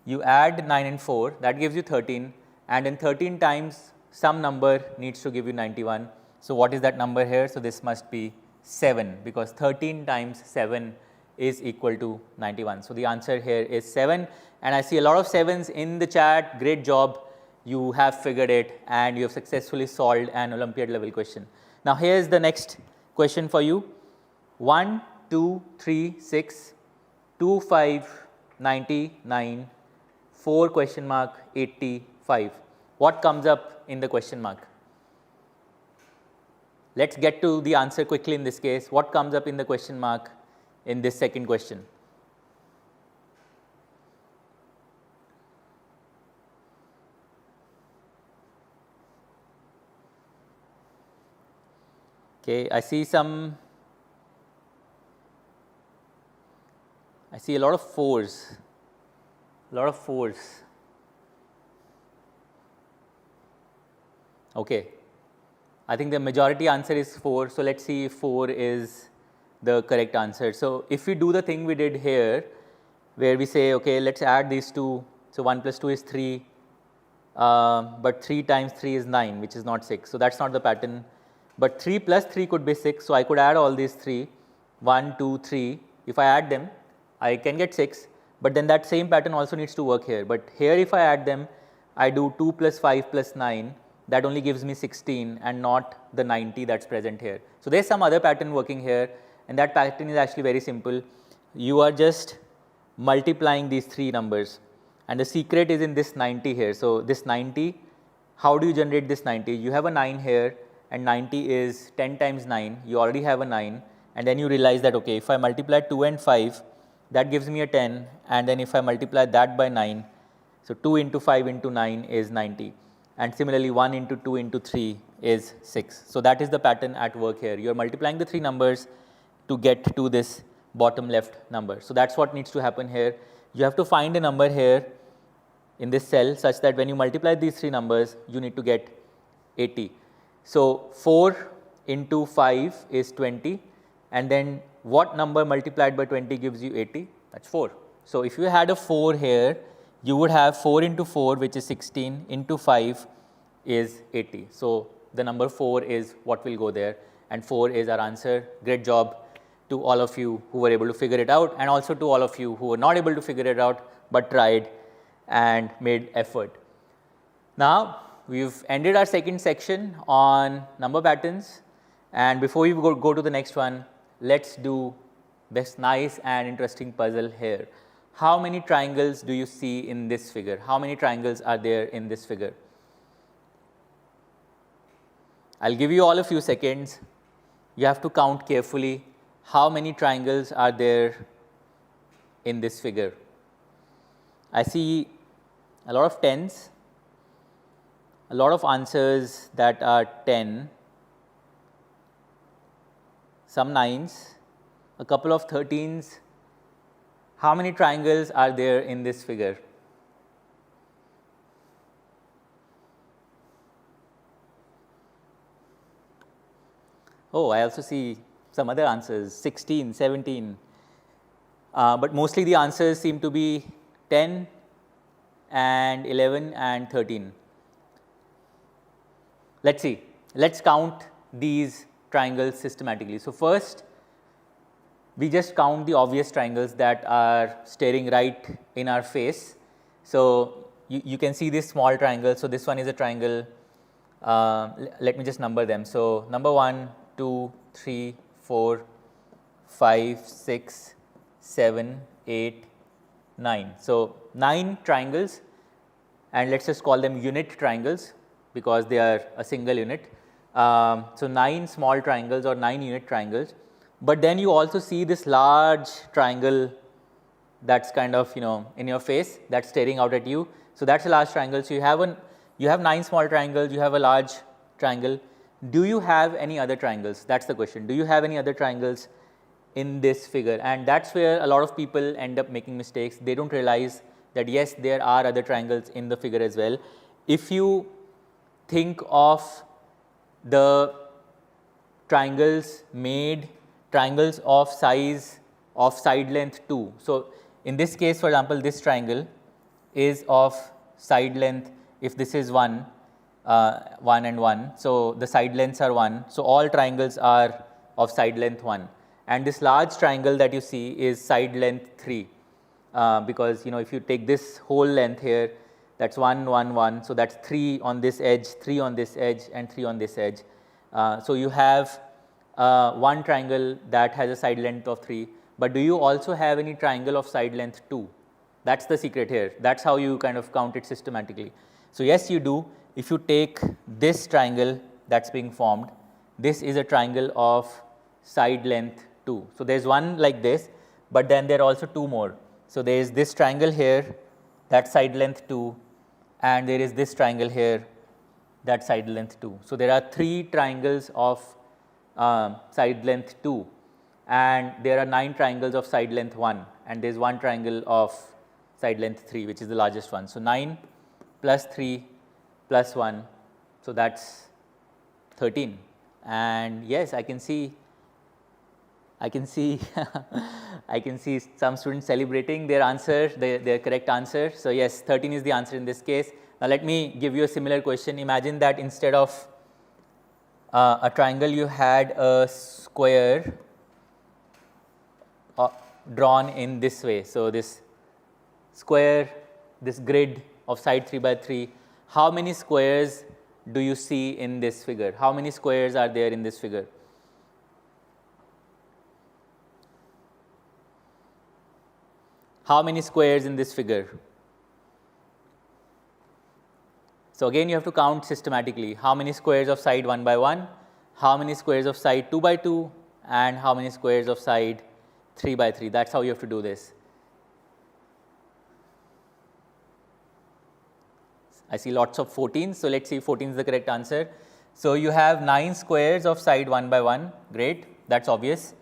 You add 9 and 4, that gives you 13, and in 13 times some number needs to give you 91. So what is that number here? So this must be 7, because 13 times 7 is equal to 91. So the answer here is 7, and I see a lot of 7s in the chat. Great job. You have figured it, and you have successfully solved an Olympiad level question. Now here's the next question for you. 1, 2, 3, 6, 2, 5, 99, 4 question mark, 85. What comes up in the question mark? Let's get to the answer quickly in this case. What comes up in the question mark in this second question? Okay, I see a lot of 4s, Okay, I think the majority answer is 4. So let's see if 4 is the correct answer. So if we do the thing we did here, where we say, okay, let's add these two. So 1 plus 2 is 3, but 3 times 3 is 9, which is not 6. So that's not the pattern. But 3 plus 3 could be 6. So I could add all these 3, 1, 2, 3. If I add them, I can get 6. but then that same pattern also needs to work here. But here if I add them, I do 2 plus 5 plus 9, that only gives me 16 and not the 90 that's present here. So there's some other pattern working here, and that pattern is actually very simple. You are just multiplying these three numbers, and the secret is in this 90 here. So this 90, how do you generate this 90? You have a 9 here, and 90 is 10 times 9, you already have a 9, and then you realize that, okay, if I multiply 2 and 5, that gives me a 10, and then if I multiply that by 9, so 2 into 5 into 9 is 90, and similarly 1 into 2 into 3 is 6. So that is the pattern at work here. You are multiplying the three numbers to get to this bottom left number. So that's what needs to happen here. You have to find a number here in this cell such that when you multiply these three numbers, you need to get 80. So 4 into 5 is 20, and then what number multiplied by 20 gives you 80? That's 4. So if you had a 4 here, you would have 4 into 4, which is 16, into 5 is 80. So the number 4 is what will go there, and 4 is our answer. Great job to all of you who were able to figure it out, and also to all of you who were not able to figure it out but tried and made effort. Now we've ended our second section on number patterns, and before we go to the next one, let's do this nice and interesting puzzle here. How many triangles do you see in this figure? How many triangles are there in this figure? I'll give you all a few seconds. You have to count carefully how many triangles are there in this figure. I see a lot of 10s, a lot of answers that are 10, some 9s, a couple of 13s. How many triangles are there in this figure? Oh, I also see some other answers, 16, 17, but mostly the answers seem to be 10 and 11 and 13. Let's see, let's count these triangles systematically. So first, we just count the obvious triangles that are staring right in our face. So you can see this small triangle. So this one is a triangle. Let me just number them. So number 1, 2, 3, 4, 5, 6, 7, 8, 9. So 9 triangles, and let's just call them unit triangles because they are a single unit. So 9 small triangles or 9 unit triangles. But then you also see this large triangle that's kind of, in your face, that's staring out at you. So that's a large triangle. So you have 9 small triangles, you have a large triangle. Do you have any other triangles? That's the question. Do you have any other triangles in this figure? And that's where a lot of people end up making mistakes. They don't realize that yes, there are other triangles in the figure as well. If you think of the triangles of size of side length 2. So in this case, for example, this triangle is of side length, if this is 1, 1 and 1, so the side lengths are 1. So all triangles are of side length 1. And this large triangle that you see is side length 3, because if you take this whole length here, that's 1, 1, 1. So that's 3 on this edge, 3 on this edge, and 3 on this edge. So you have one triangle that has a side length of 3, but do you also have any triangle of side length 2? That's the secret here. That's how you kind of count it systematically. So yes, you do. If you take this triangle that's being formed, this is a triangle of side length 2. So there's one like this, but then there are also 2 more. So there is this triangle here, that's side length 2, and there is this triangle here, that's side length 2. So there are 3 triangles of side length 2, and there are 9 triangles of side length 1, and there is 1 triangle of side length 3, which is the largest one. So 9 plus 3 plus 1, so that's 13. And yes, I can see I can see some students celebrating their answer, their correct answer. So yes, 13 is the answer in this case. Now let me give you a similar question. Imagine that instead of a triangle, you had a square drawn in this way. So this square, this grid of side 3 by 3, how many squares do you see in this figure? How many squares are there in this figure? How many squares in this figure? So again, you have to count systematically. How many squares of side 1 by 1? How many squares of side 2 by 2? And how many squares of side 3 by 3? That's how you have to do this. I see lots of 14, so let's see if 14 is the correct answer. So you have 9 squares of side 1 by 1, great, that's obvious.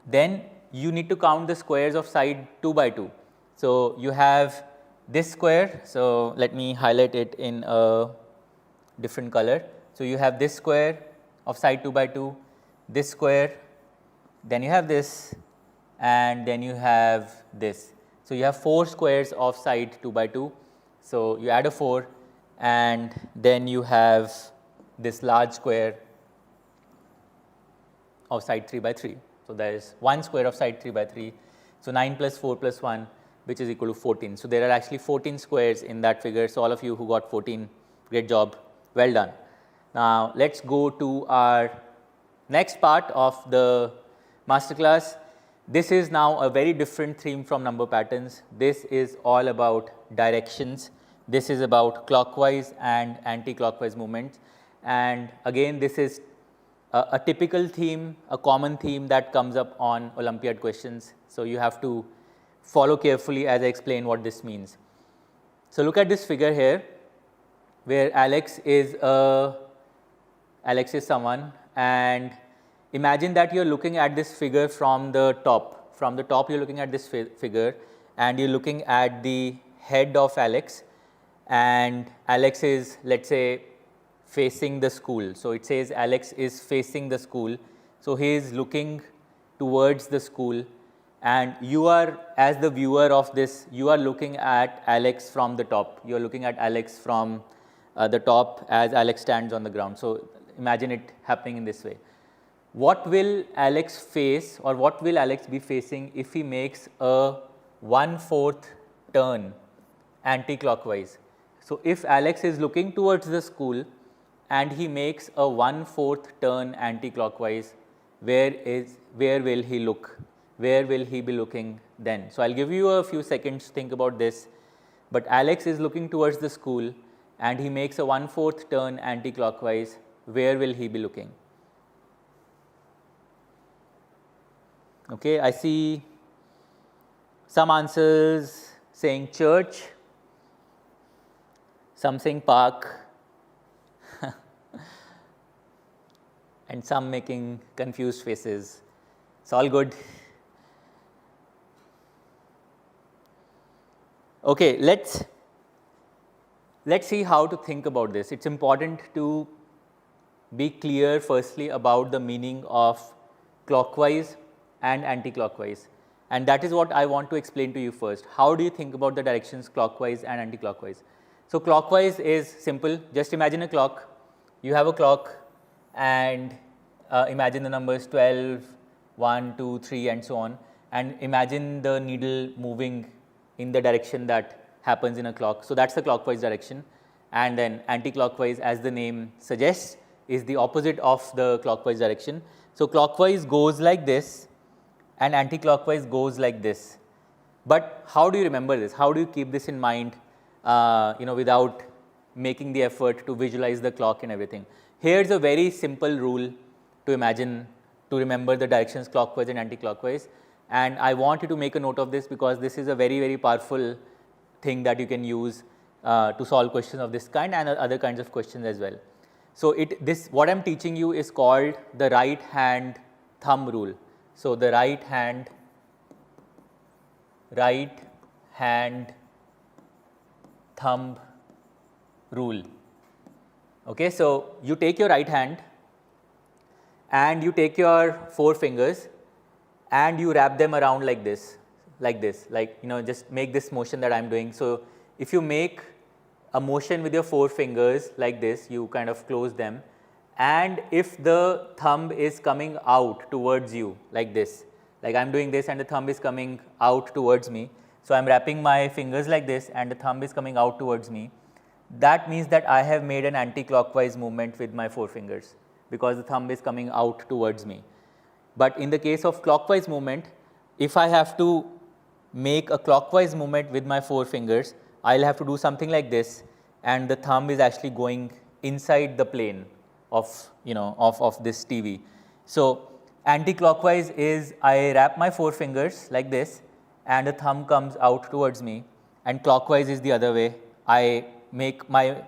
Then you need to count the squares of side 2 by 2. So you have this square, so let me highlight it in a different color. So you have this square of side 2 by 2, this square, then you have this, and then you have this. So you have 4 squares of side 2 by 2. So you add a 4, and then you have this large square of side 3 by 3. So there is 1 square of side 3 by 3. So 9 plus 4 plus 1, which is equal to 14. So there are actually 14 squares in that figure. So all of you who got 14, great job, well done. Now let's go to our next part of the masterclass. This is now a very different theme from number patterns. This is all about directions. This is about clockwise and anti-clockwise movements. And again, this is a typical theme, a common theme that comes up on Olympiad questions. So you have to follow carefully as I explain what this means. So look at this figure here, where Alex is someone, and imagine that you're looking at this figure from the top. From the top, you're looking at this figure, and you're looking at the head of Alex, and Alex is, let's say, facing the school. So it says Alex is facing the school. So he is looking towards the school, and you are, as the viewer of this, you are looking at Alex from the top. You are looking at Alex from the top as Alex stands on the ground. So imagine it happening in this way. What will Alex face, or what will Alex be facing if he makes a 1/4 turn anti-clockwise? So if Alex is looking towards the school and he makes a 1/4 turn anti-clockwise, where will he look? Where will he be looking then? So I'll give you a few seconds to think about this. But Alex is looking towards the school and he makes a 1/4 turn anti-clockwise. Where will he be looking? Okay, I see some answers saying church, some saying park, and some making confused faces. It's all good. Okay, let's see how to think about this. It's important to be clear firstly about the meaning of clockwise and anti-clockwise, and that is what I want to explain to you first. How do you think about the directions clockwise and anti-clockwise? So clockwise is simple. Just imagine a clock. You have a clock, and imagine the numbers 12, 1, 2, 3 and so on, and imagine the needle moving in the direction that happens in a clock. So that's the clockwise direction. And then anti-clockwise, as the name suggests, is the opposite of the clockwise direction. So clockwise goes like this and anti-clockwise goes like this. But how do you remember this? How do you keep this in mind without making the effort to visualize the clock and everything? Here's a very simple rule to remember the directions clockwise and anti-clockwise. And I want you to make a note of this, because this is a very, very powerful thing that you can use to solve questions of this kind and other kinds of questions as well. So what I'm teaching you is called the right hand thumb rule. So the right hand thumb rule. Okay, so you take your right hand and you take your 4 fingers and you wrap them around like this, just make this motion that I'm doing. So if you make a motion with your 4 fingers like this, you kind of close them, and if the thumb is coming out towards you like this, like I'm doing this and the thumb is coming out towards me, So, I am wrapping my fingers like this and the thumb is coming out towards me. That means that I have made an anti-clockwise movement with my forefingers because the thumb is coming out towards me. But in the case of clockwise movement, if I have to make a clockwise movement with my forefingers, I will have to do something like this, and the thumb is actually going inside the plane of of this TV. So, anti-clockwise is I wrap my forefingers like this and the thumb comes out towards me, and clockwise is the other way. I make my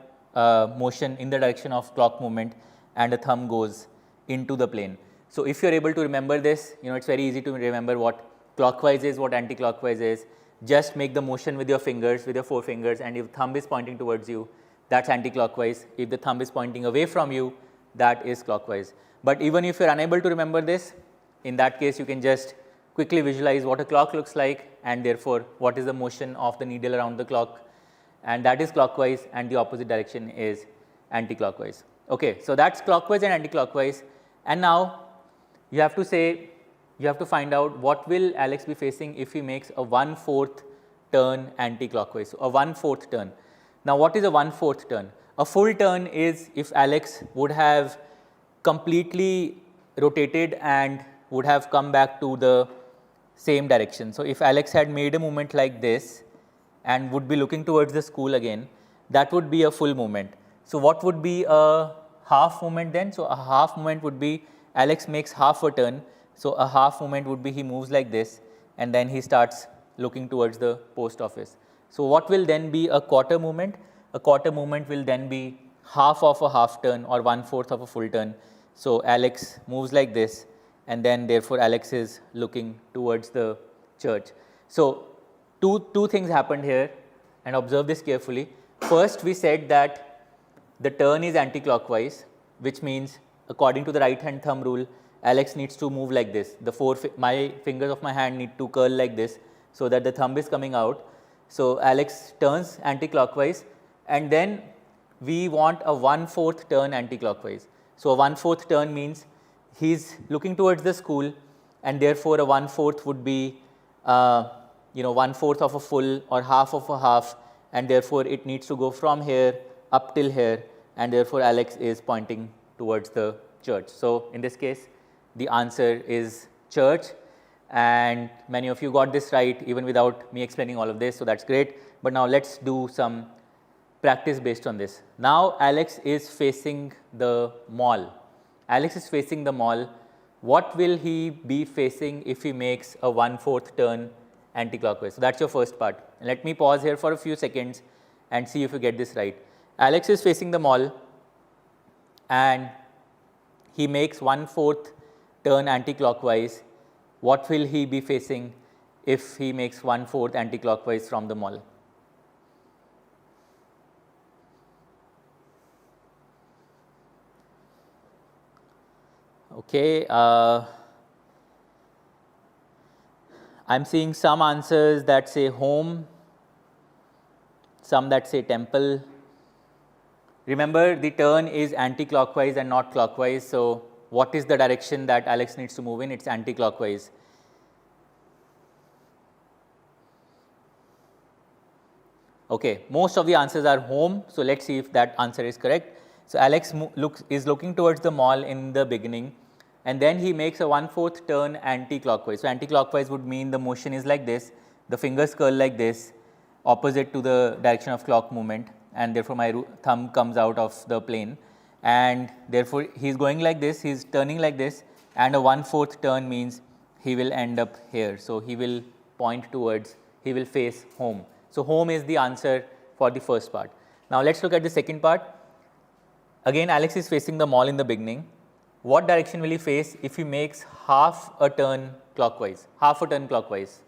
motion in the direction of clock movement and the thumb goes into the plane. So, if you are able to remember this, it is very easy to remember what clockwise is, what anti-clockwise is. Just make the motion with your fingers, with your forefingers, and if thumb is pointing towards you, that is anti-clockwise. If the thumb is pointing away from you, that is clockwise. But even if you are unable to remember this, in that case you can just quickly visualize what a clock looks like, and therefore what is the motion of the needle around the clock, and that is clockwise, and the opposite direction is anti-clockwise. Okay, so that is clockwise and anti-clockwise, and now you have to find out what will Alex be facing if he makes a 1/4 turn anti-clockwise. So, a 1/4 turn. Now, what is a 1/4 turn? A full turn is if Alex would have completely rotated and would have come back to the same direction. So, if Alex had made a movement like this and would be looking towards the school again, that would be a full movement. So, what would be a half movement then? So, a half movement would be Alex makes half a turn. So, a half movement would be he moves like this and then he starts looking towards the post office. So, what will then be a quarter movement? A quarter movement will then be half of a half turn or 1/4 of a full turn. So, Alex moves like this and then therefore, Alex is looking towards the church. So, two things happened here, and observe this carefully. First, we said that the turn is anti-clockwise, which means according to the right hand thumb rule, Alex needs to move like this. My fingers of my hand need to curl like this so that the thumb is coming out. So, Alex turns anti-clockwise, and then we want a 1/4 turn anti-clockwise. So, a 1/4 turn means he is looking towards the school, and therefore, a 1/4 would be 1/4 of a full or half of a half, and therefore, it needs to go from here up till here, and therefore, Alex is pointing towards the church. So, in this case, the answer is church, and many of you got this right even without me explaining all of this. So, that is great, but now let us do some practice based on this. Now, Alex is facing the mall. Alex is facing the mall. What will he be facing if he makes a 1/4 turn anti-clockwise? So, that is your first part. Let me pause here for a few seconds and see if you get this right. Alex is facing the mall and he makes 1/4 turn anti-clockwise. What will he be facing if he makes 1/4 anti-clockwise from the mall? Okay, I am seeing some answers that say home, some that say temple. Remember, the turn is anti-clockwise and not clockwise. So, what is the direction that Alex needs to move in? It is anti-clockwise. Okay, most of the answers are home. So, let us see if that answer is correct. So, Alex is looking towards the mall in the beginning, and then he makes a 1/4 turn anti-clockwise. So, anti-clockwise would mean the motion is like this, the fingers curl like this, opposite to the direction of clock movement, and therefore, my thumb comes out of the plane, and therefore, he is going like this, he is turning like this, and a 1/4 turn means he will end up here. So, he will point towards, he will face home. So, home is the answer for the first part. Now, let us look at the second part. Again, Alex is facing the mall in the beginning. What direction will he face if he makes half a turn clockwise? Half a turn clockwise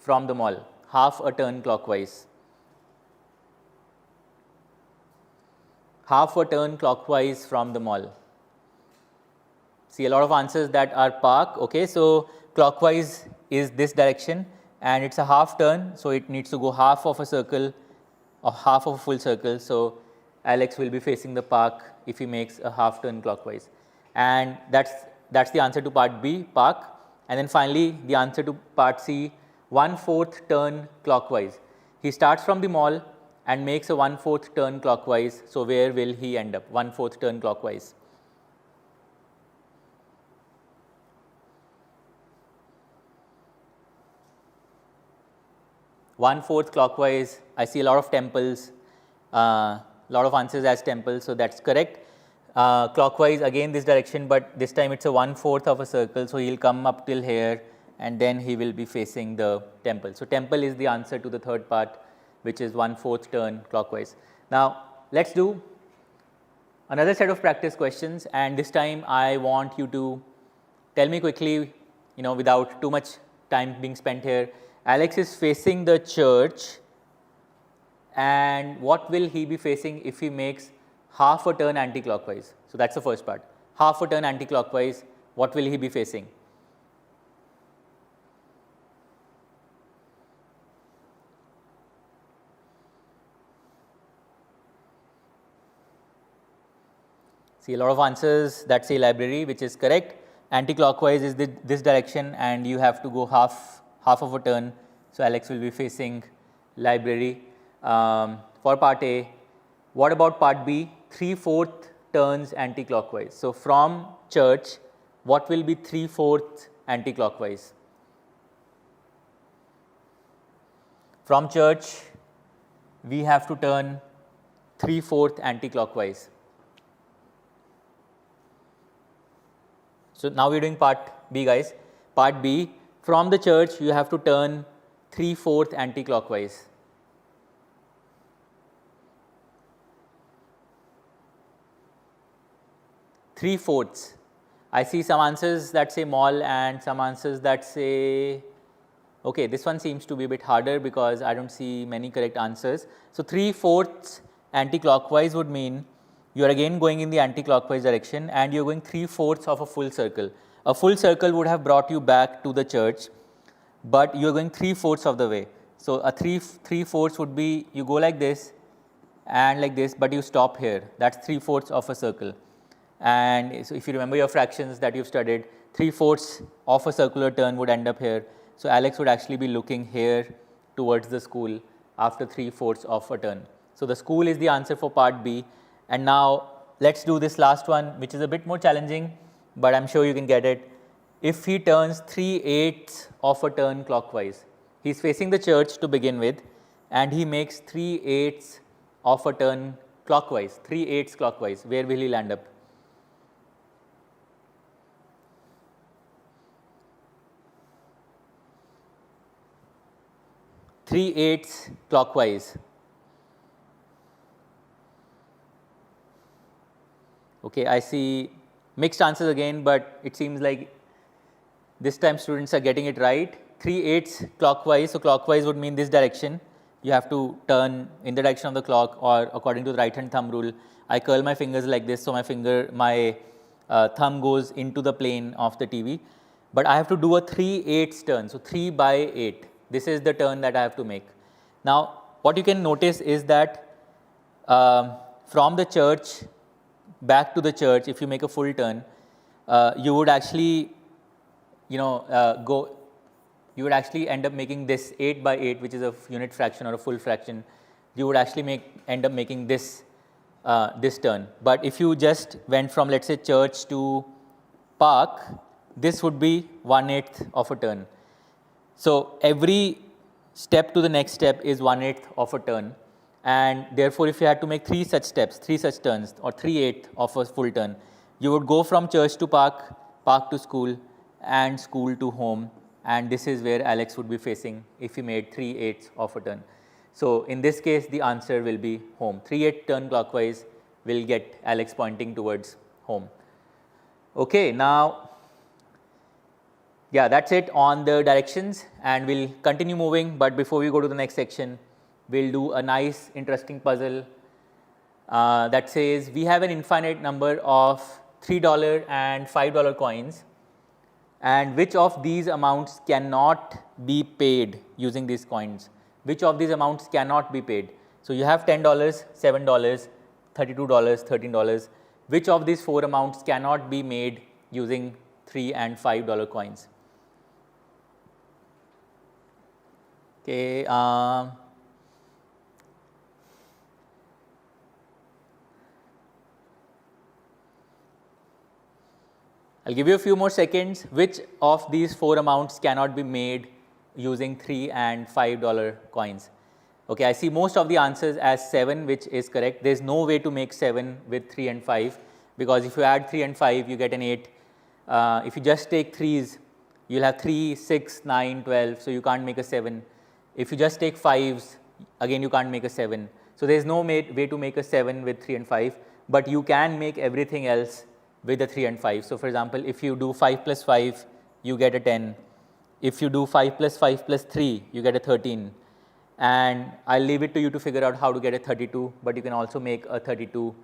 from the mall, half a turn clockwise. Half a turn clockwise from the mall. See a lot of answers that are park. Okay, so clockwise is this direction and it's a half turn. So, it needs to go half of a circle or half of a full circle. So, Alex will be facing the park if he makes a half turn clockwise, and that's the answer to part B, park. And then finally, the answer to part C, 1/4 turn clockwise. He starts from the mall and makes a 1/4 turn clockwise. So where will he end up? 1/4 turn clockwise. One-fourth clockwise. I see a lot of temples, lot of answers as temples, so that's correct. Clockwise again this direction, but this time it's a 1/4 of a circle, so he'll come up till here and then he will be facing the temple. So temple is the answer to the third part, which is 1/4 turn clockwise. Now let's do another set of practice questions, and this time I want you to tell me quickly, without too much time being spent here. Alex is facing the church, and what will he be facing if he makes half a turn anti-clockwise? So that's the first part. Half a turn anti-clockwise, what will he be facing? See a lot of answers that say library, which is correct. Anti-clockwise is this direction, and you have to go half of a turn. So Alex will be facing library. For part A, what about part B? 3/4 turns anti-clockwise. So from church, what will be 3/4 anti-clockwise? From church, we have to turn 3/4 anti-clockwise. So now we're doing part B, guys. Part B, from the church, you have to turn 3/4 anti-clockwise. 3/4. I see some answers that say mall and some answers that say, okay, this one seems to be a bit harder because I don't see many correct answers. So 3/4 anti-clockwise would mean you are again going in the anti-clockwise direction and you are going 3/4 of a full circle. A full circle would have brought you back to the church, but you are going 3/4 of the way. So a 3/4 would be you go like this and like this, but you stop here. That's 3/4 of a circle. And so if you remember your fractions that you've studied, 3/4 of a circular turn would end up here. So Alex would actually be looking here towards the school after 3/4 of a turn. So the school is the answer for part B. And now let's do this last one, which is a bit more challenging, but I'm sure you can get it. If he turns 3/8 of a turn clockwise, he's facing the church to begin with, and he makes 3/8 of a turn clockwise, 3/8 clockwise, where will he land up? Three-eighths clockwise. Okay, I see mixed answers again, but it seems like this time students are getting it right. 3/8 clockwise, so clockwise would mean this direction. You have to turn in the direction of the clock, or according to the right hand thumb rule. I curl my fingers like this, so my thumb goes into the plane of the TV. But I have to do a 3/8 turn, so 3/8. This is the turn that I have to make. Now, what you can notice is that from the church back to the church, if you make a full turn, you would actually, you would actually end up making this 8/8, which is a unit fraction or a full fraction. You would actually end up making this this turn. But if you just went from, let's say, church to park, this would be 1/8 of a turn. So every step to the next step is 1/8 of a turn, and therefore if you had to make 3 such steps, 3 such turns, or 3/8 of a full turn, you would go from church to park, park to school, and school to home, and this is where Alex would be facing if he made 3/8 of a turn. So in this case, the answer will be home. 3/8 turn clockwise will get Alex pointing towards home. Okay, now, yeah, that's it on the directions, and we'll continue moving. But before we go to the next section, we'll do a nice, interesting puzzle that says we have an infinite number of $3 and $5 coins, and which of these amounts cannot be paid using these coins? Which of these amounts cannot be paid? So you have $10, $7, $32, $13. Which of these 4 amounts cannot be made using $3 and $5 coins? Okay. I'll give you a few more seconds. Which of these 4 amounts cannot be made using $3 and $5 coins? Okay, I see most of the answers as 7, which is correct. There's no way to make 7 with 3 and 5, because if you add 3 and 5, you get an 8. If you just take 3s, you'll have 3, 6, 9, 12, so you can't make a 7. If you just take 5s, again you can't make a 7. So there's no way to make a 7 with 3 and 5, but you can make everything else with the 3 and 5. So for example, if you do 5 plus 5, you get a 10. If you do 5 plus 5 plus 3, you get a 13. And I'll leave it to you to figure out how to get a 32, but you can also make a 32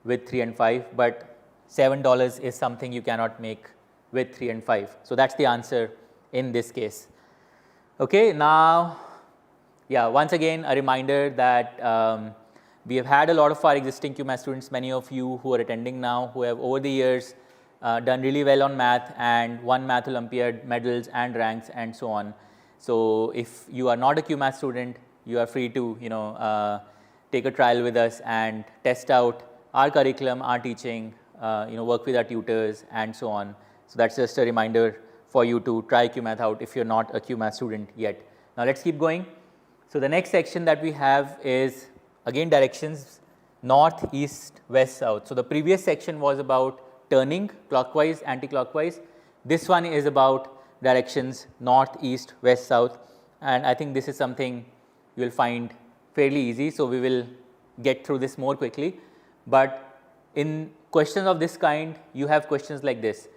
with 3 and 5, but $7 is something you cannot make with 3 and 5. So that's the answer in this case. Okay, now, yeah, once again, a reminder that we have had a lot of our existing Cuemath students, many of you who are attending now, who have over the years done really well on math and won Math Olympiad medals and ranks and so on. So if you are not a Cuemath student, you are free to take a trial with us and test out our curriculum, our teaching, work with our tutors and so on. So that's just a reminder for you to try Cuemath out if you're not a Cuemath student yet. Now let's keep going. So the next section that we have is again directions: north, east, west, south. So the previous section was about turning clockwise, anti-clockwise. This one is about directions north, east, west, south, and I think this is something you will find fairly easy. So we will get through this more quickly, but in questions of this kind, you have questions like this.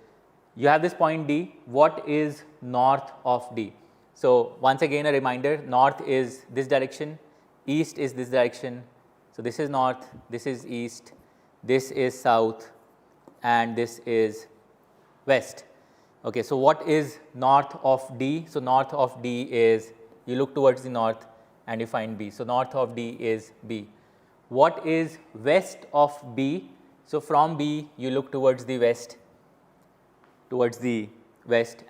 You have this point D. What is north of D? So once again, a reminder: north is this direction, east is this direction. So this is north, this is east, this is south, and this is west. Okay, so what is north of D? So north of D is, you look towards the north and you find B. So north of D is B. What is west of B? So from B you look towards the west,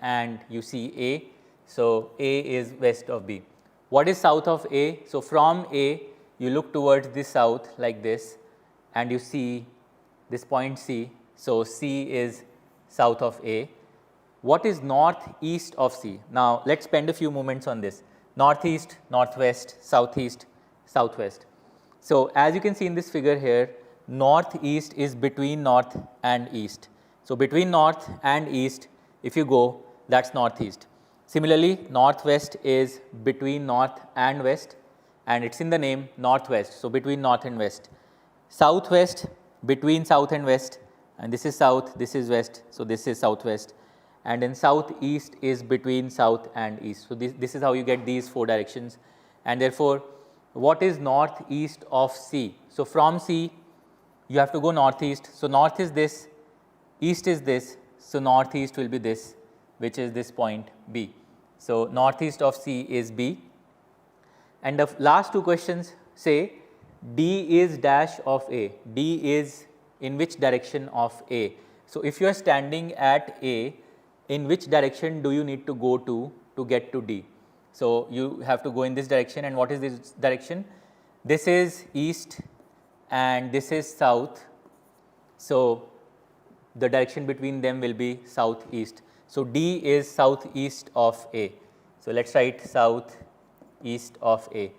and you see A. So A is west of B. What is south of A? So from A you look towards the south like this, and you see this point C. So C is south of A. What is northeast of C? Now let's spend a few moments on this. Northeast, northwest, southeast, southwest. So as you can see in this figure here, northeast is between north and east. So between north and east, if you go, that's northeast. Similarly, northwest is between north and west, and it's in the name northwest, so between north and west. Southwest, between south and west, and this is south, this is west, so this is southwest. And then southeast is between south and east. So this is how you get these 4 directions. And therefore, what is northeast of C? So from C, you have to go northeast. So north is this, east is this, so northeast will be this, which is this point B. So northeast of C is B. And the last 2 questions say D is dash of A. D is in which direction of A? So if you are standing at A, in which direction do you need to go to get to D? So you have to go in this direction, and what is this direction? This is east and this is south. So the direction between them will be southeast. So D is southeast of A. So let's write southeast of A.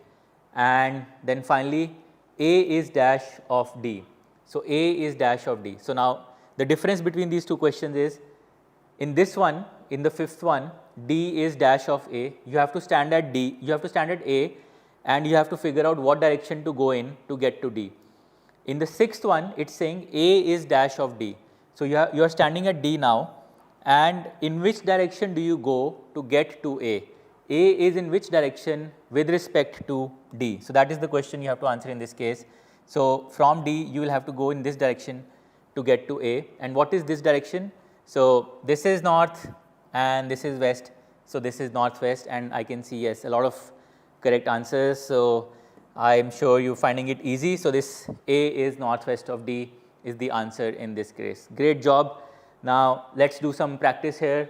And then finally, A is dash of D. So A is dash of D. So now the difference between these 2 questions is, in this one, in the 5th one, D is dash of A. You have to stand at D, you have to stand at A, and you have to figure out what direction to go in to get to D. In the 6th one, it's saying A is dash of D. So you are standing at D now, and in which direction do you go to get to A? A is in which direction with respect to D? So that is the question you have to answer in this case. So from D, you will have to go in this direction to get to A. And what is this direction? So this is north and this is west. So this is northwest, and I can see, yes, a lot of correct answers. So I am sure you're finding it easy. So this A is northwest of D is the answer in this case. Great job. Now let's do some practice here.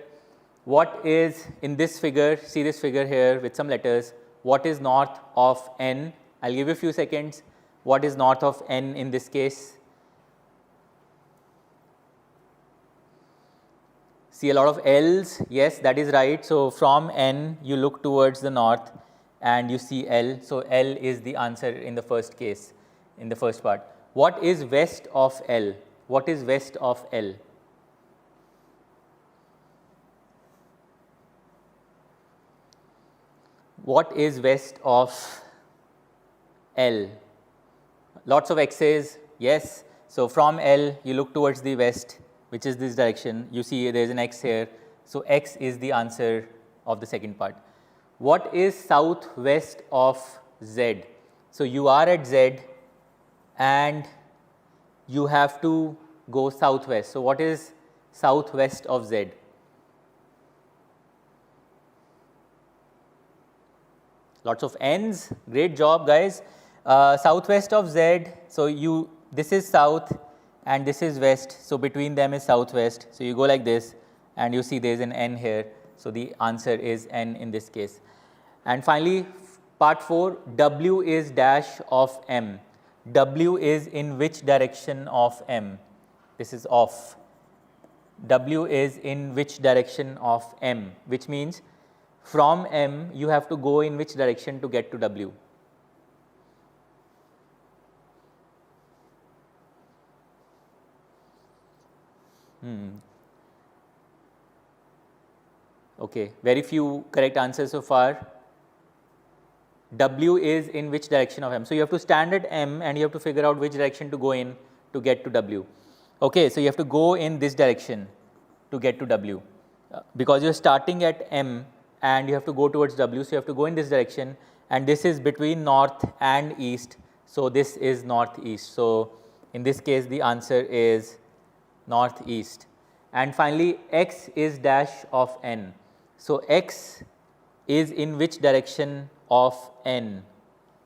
What is in this figure? See this figure here with some letters. what is north of n? I'll give you a few seconds. What is north of n in this case? See a lot of L's, yes, that is right. So, from n you look towards the north and you see L. So, L is the answer in the first case, in the first part. What is west of L? What is west of L? What is west of L? Lots of X's, yes. So, from L you look towards the west, which is this direction. You see there is an X here. So, X is the answer of the second part. What is southwest of Z? So, you are at Z and you have to go southwest. So, what is southwest of Z? Lots of N's, great job guys. Southwest of Z, so this is south and this is west, so between them is southwest. So, you go like this and you see there is an N here. So, the answer is N in this case. And finally, part 4, W is dash of M. W is in which direction of M? This is off. W is in which direction of M, which means from M you have to go in which direction to get to W? Okay, very few correct answers so far. W is in which direction of M? So, you have to stand at M and you have to figure out which direction to go in to get to W. Okay, so you have to go in this direction to get to W because you are starting at M and you have to go towards W. So, you have to go in this direction and this is between north and east. So, this is northeast. So, in this case the answer is northeast. And finally, X is dash of N. So, X is in which direction of N?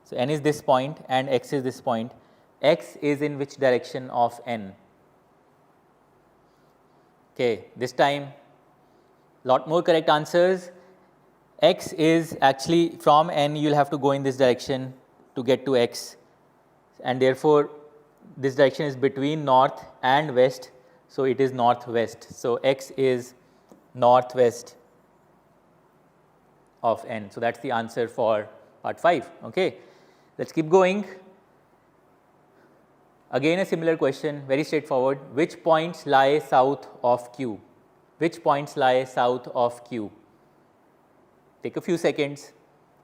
So, N is this point and X is this point. X is in which direction of N? Okay, this time lot more correct answers. X is actually from N you will have to go in this direction to get to X and therefore, this direction is between north and west. So, it is northwest. So, X is northwest of N. So, that is the answer for part 5. Okay. Let us keep going. Again a similar question, very straightforward. Which points lie south of Q? Which points lie south of Q? Take a few seconds,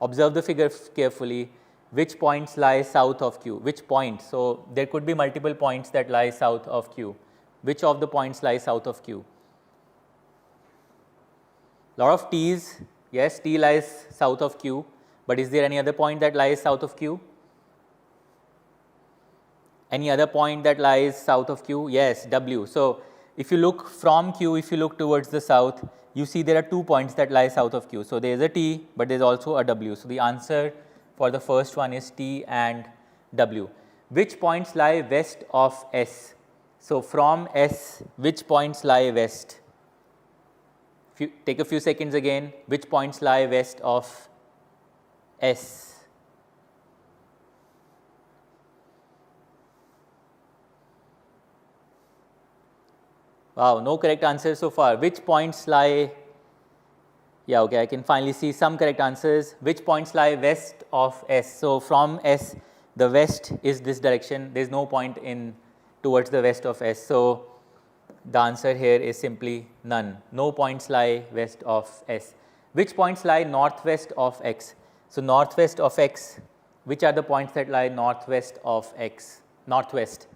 observe the figure carefully. Which points lie south of Q? Which point? So, there could be multiple points that lie south of Q. Which of the points lie south of Q? Lot of T's, yes, T lies south of Q, but is there any other point that lies south of Q? Any other point that lies south of Q? Yes, W. So, if you look from Q, if you look towards the south, you see there are 2 points that lie south of Q. So, there is a T, but there is also a W. So, the answer for the first one is T and W. Which points lie west of S? So, from S, which points lie west? Take a few seconds again, which points lie west of S? Wow, no correct answers so far. Which points lie? Yeah, okay, I can finally see some correct answers. Which points lie west of S? So, from S, the west is this direction. There is no point in towards the west of S. So, the answer here is simply none. No points lie west of S. Which points lie northwest of X? So, northwest of X, which are the points that lie northwest of X? Northwest.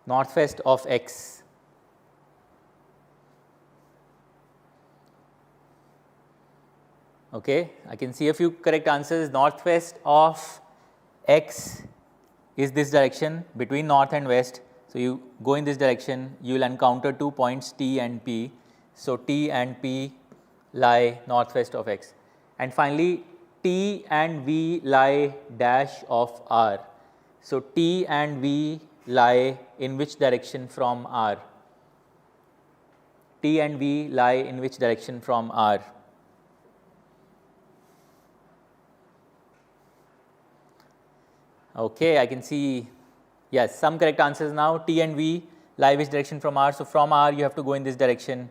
Northwest of X. Okay, I can see a few correct answers. Northwest of X is this direction between north and west. So, you go in this direction, you will encounter 2 points T and P. So, T and P lie northwest of X. And finally, T and V lie dash of R. So, T and V lie in which direction from R? T and V lie in which direction from R? Okay, I can see, yes, some correct answers now. T and V lie which direction from R? So from R you have to go in this direction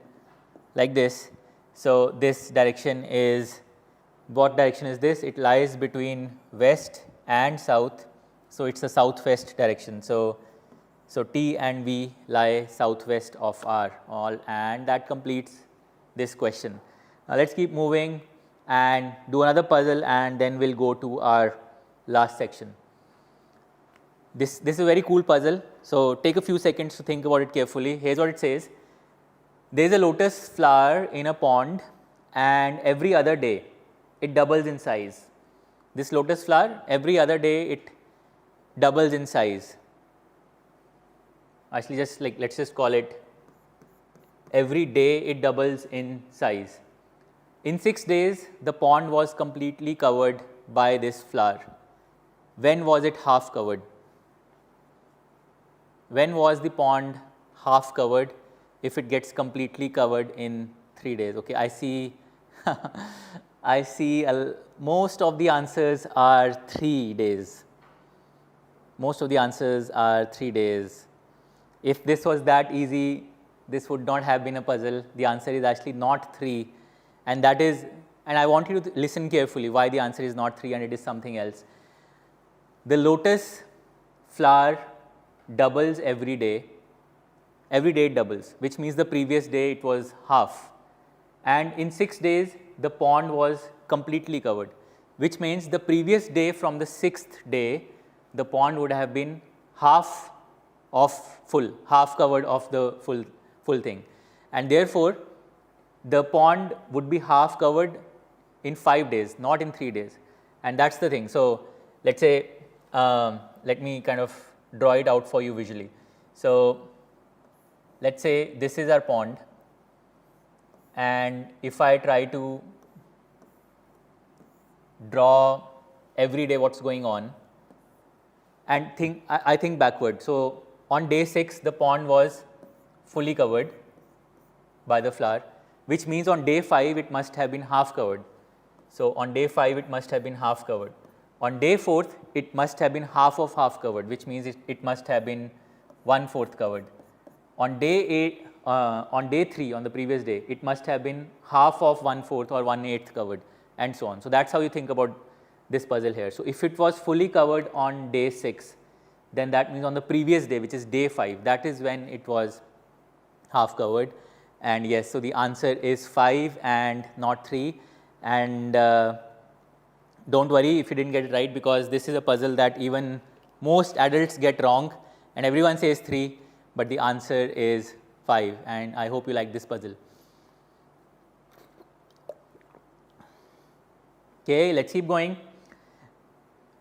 like this. So this direction is, what direction is this? It lies between west and south. So it's a southwest direction. So T and V lie southwest of R, all, and that completes this question. Now let's keep moving and do another puzzle, and then we'll go to our last section. This is a very cool puzzle. So take a few seconds to think about it carefully. Here's what it says. There is a lotus flower in a pond, and every other day it doubles in size. This lotus flower, every other day it doubles in size. Actually, just like, let's just call it, every day it doubles in size. In 6 days, the pond was completely covered by this flower. When was it half covered? When was the pond half covered if it gets completely covered in 3 days? Okay, I see I see most of the answers are 3 days. Most of the answers are 3 days. If this was that easy, this would not have been a puzzle. The answer is actually not 3, and that is, and I want you to listen carefully why the answer is not 3 and it is something else. The lotus flower doubles every day it doubles, which means the previous day it was half, and in 6 days the pond was completely covered, which means the previous day from the 6th day the pond would have been half covered of the full thing, and therefore the pond would be half covered in 5 days, not in 3 days, and that's the thing. So let's say, let me kind of draw it out for you visually. So let's say this is our pond, and if I try to draw every day what's going on and I think backward. So on day 6 the pond was fully covered by the flower, which means on day 5 it must have been half covered. So on day 5 it must have been half covered. On day 4th it must have been half covered, which means it must have been 1/4 covered. On day 3, on the previous day, it must have been half of 1/4 or 1/8 covered, and so on. So that's how you think about this puzzle here. So if it was fully covered on day 6, then that means on the previous day, which is day 5, that is when it was half covered. And yes, so the answer is 5 and not 3. And don't worry if you didn't get it right, because this is a puzzle that even most adults get wrong, and everyone says 3, but the answer is 5, and I hope you like this puzzle. Okay, let's keep going.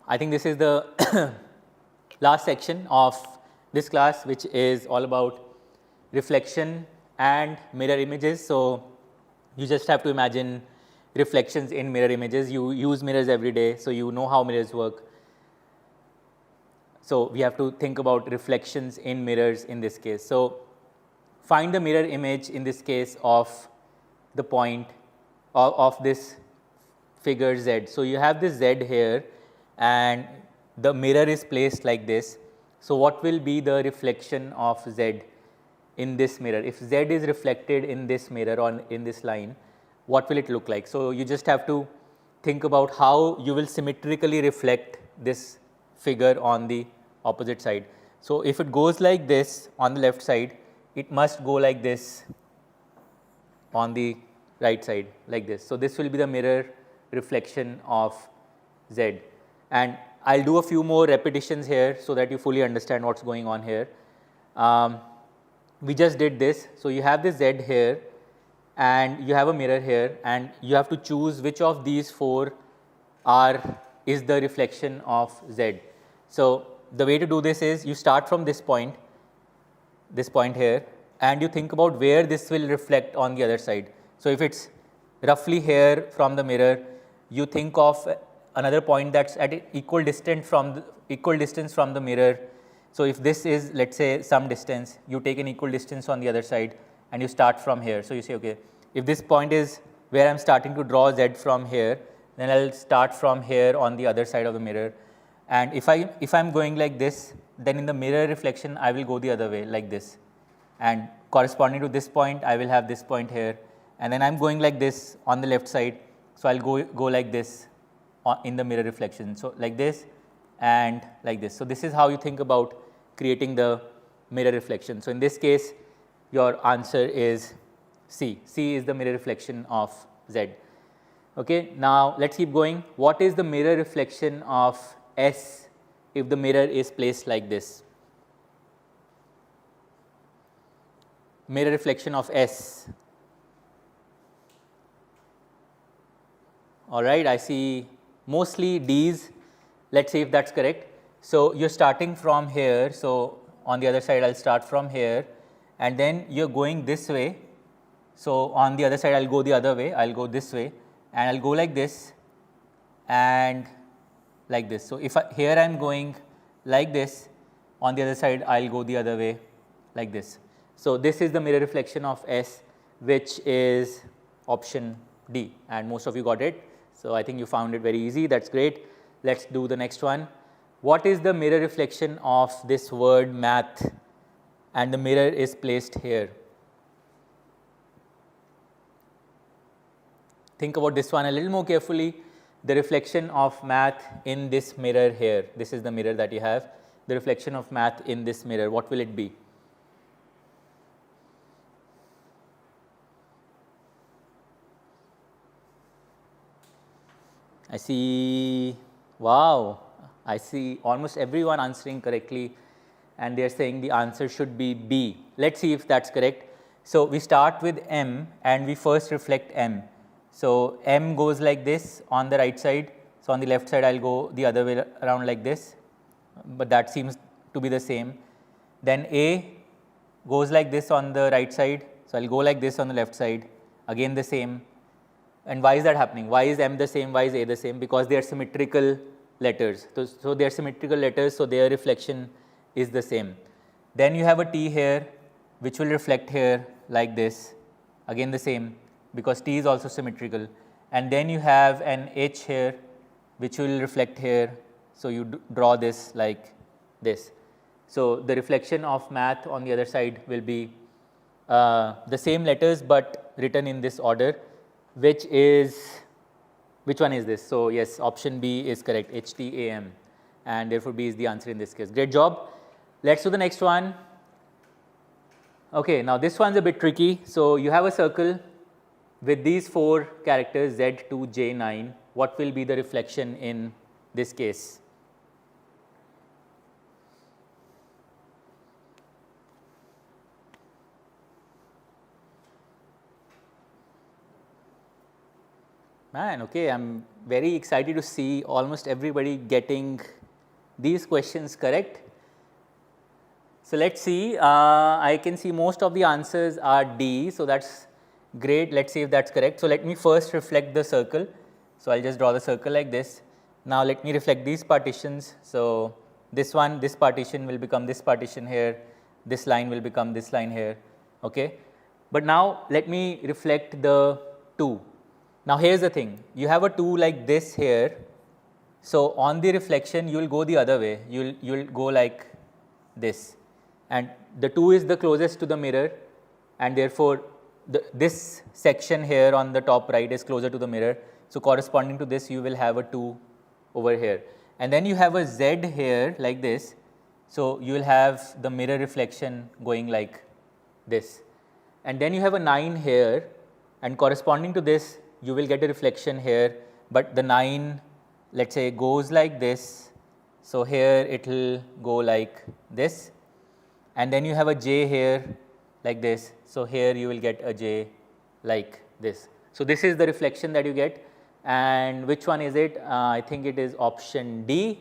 I think this is the last section of this class, which is all about reflection and mirror images. So you just have to imagine reflections in mirror images. You use mirrors every day, so you know how mirrors work. So we have to think about reflections in mirrors in this case. So find the mirror image in this case of the point of this figure Z. So you have this Z here, and the mirror is placed like this. So what will be the reflection of Z in this mirror? If Z is reflected in this mirror or in this line, what will it look like? So you just have to think about how you will symmetrically reflect this figure on the opposite side. So if it goes like this on the left side, it must go like this on the right side, like this. So this will be the mirror reflection of Z. And I'll do a few more repetitions here so that you fully understand what's going on here. We just did this. So you have this Z here, and you have a mirror here, and you have to choose which of these 4 is the reflection of Z. So the way to do this is you start from this point here, and you think about where this will reflect on the other side. So if it's roughly here from the mirror, you think of another point that's at equal distance from the mirror. So if this is, let's say, some distance, you take an equal distance on the other side, and you start from here. So you say, okay, if this point is where I'm starting to draw Z from here, then I'll start from here on the other side of the mirror. And if I'm going like this, then in the mirror reflection I will go the other way like this, and corresponding to this point I will have this point here, and then I'm going like this on the left side, so I'll go like this in the mirror reflection, so like this and like this. So this is how you think about creating the mirror reflection. So in this case your answer is C. C is the mirror reflection of Z. Okay, now let's keep going. What is the mirror reflection of S if the mirror is placed like this? Mirror reflection of S. All right, I see mostly D's. Let's see if that's correct. So you're starting from here. So on the other side, I'll start from here, and then you're going this way. So on the other side, I'll go the other way. I'll go this way, and I'll go like this and like this. So if here I'm going like this, on the other side, I'll go the other way like this. So this is the mirror reflection of S, which is option D, and most of you got it. So I think you found it very easy. That's great. Let's do the next one. What is the mirror reflection of this word math, and the mirror is placed here? Think about this one a little more carefully. The reflection of math in this mirror here. This is the mirror that you have. The reflection of math in this mirror, what will it be? I see, wow, I see almost everyone answering correctly, and they are saying the answer should be B. Let's see if that's correct. So we start with M and we first reflect M. So M goes like this on the right side. So on the left side, I'll go the other way around like this, but that seems to be the same. Then A goes like this on the right side. So I'll go like this on the left side, again the same. And why is that happening? Why is M the same? Why is A the same? Because they are symmetrical letters. So they are symmetrical letters, so their reflection is the same. Then you have a T here, which will reflect here like this, again the same, because T is also symmetrical. And then you have an H here, which will reflect here. So you draw this like this. So the reflection of math on the other side will be the same letters, but written in this order, which one is this? So yes, option B is correct, HTAM, and therefore B is the answer in this case. Great job. Let's do the next one. Okay, now this one's a bit tricky. So you have a circle with these 4 characters Z to J9. What will be the reflection in this case? Man, okay, I'm very excited to see almost everybody getting these questions correct. So let's see, I can see most of the answers are D, so that's great. Let's see if that's correct. So let me first reflect the circle. So I'll just draw the circle like this. Now let me reflect these partitions. So this one, this partition will become this partition here. This line will become this line here, okay. But now let me reflect the 2. Now here's the thing, you have a 2 like this here. So on the reflection, you will go the other way. You'll go like this, and the 2 is the closest to the mirror, and therefore this section here on the top right is closer to the mirror. So corresponding to this, you will have a 2 over here, and then you have a Z here like this. So you will have the mirror reflection going like this, and then you have a 9 here, and corresponding to this, you will get a reflection here, but the 9, let's say, goes like this. So here it will go like this, and then you have a J here like this. So here you will get a J like this. So this is the reflection that you get, and which one is it? I think it is option D.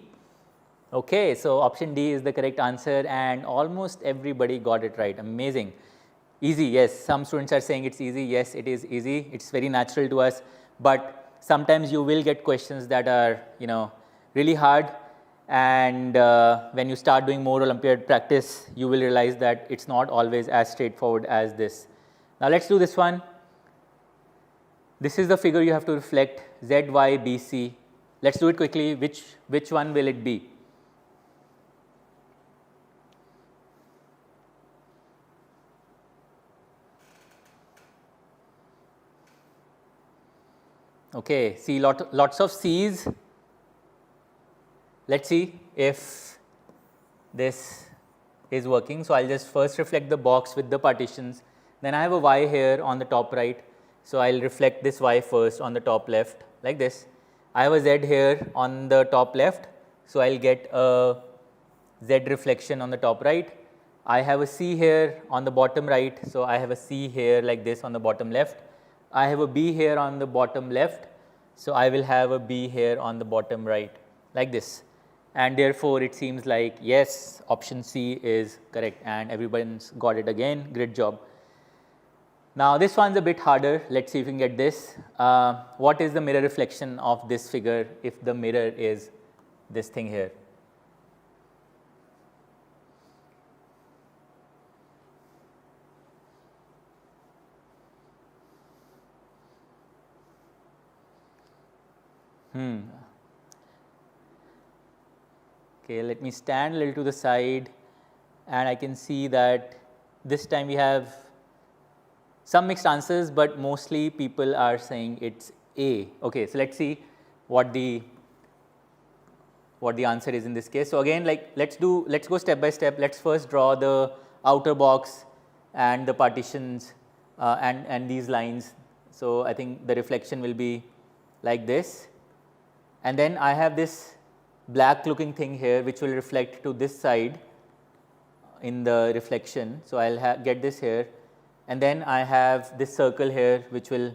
Okay, so option D is the correct answer, and almost everybody got it right. Amazing. Easy, yes. Some students are saying it's easy. Yes, it is easy. It's very natural to us, but sometimes you will get questions that are, really hard, and when you start doing more Olympiad practice, you will realize that it's not always as straightforward as this. Now let's do this one. This is the figure you have to reflect, Z, Y, B, C. Let's do it quickly. Which one will it be? Okay, see lots of C's. Let's see if this is working. So, I will just first reflect the box with the partitions, then I have a y here on the top right. So, I will reflect this y first on the top left like this. I have a z here on the top left. So, I will get a z reflection on the top right. I have a c here on the bottom right. So, I have a c here like this on the bottom left. I have a b here on the bottom left. So, I will have a b here on the bottom right like this, and therefore, it seems like yes, option C is correct and everyone's got it again. Great job. Now, this one's a bit harder. Let's see if we can get this. What is the mirror reflection of this figure if the mirror is this thing here? Okay, let me stand a little to the side, and I can see that this time we have some mixed answers, but mostly people are saying it's A. Okay, so let's see what the answer is in this case. So again, like let's go step by step. Let's first draw the outer box and the partitions and these lines. So I think the reflection will be like this, and then I have this black looking thing here which will reflect to this side in the reflection. So I will get this here, and then I have this circle here which will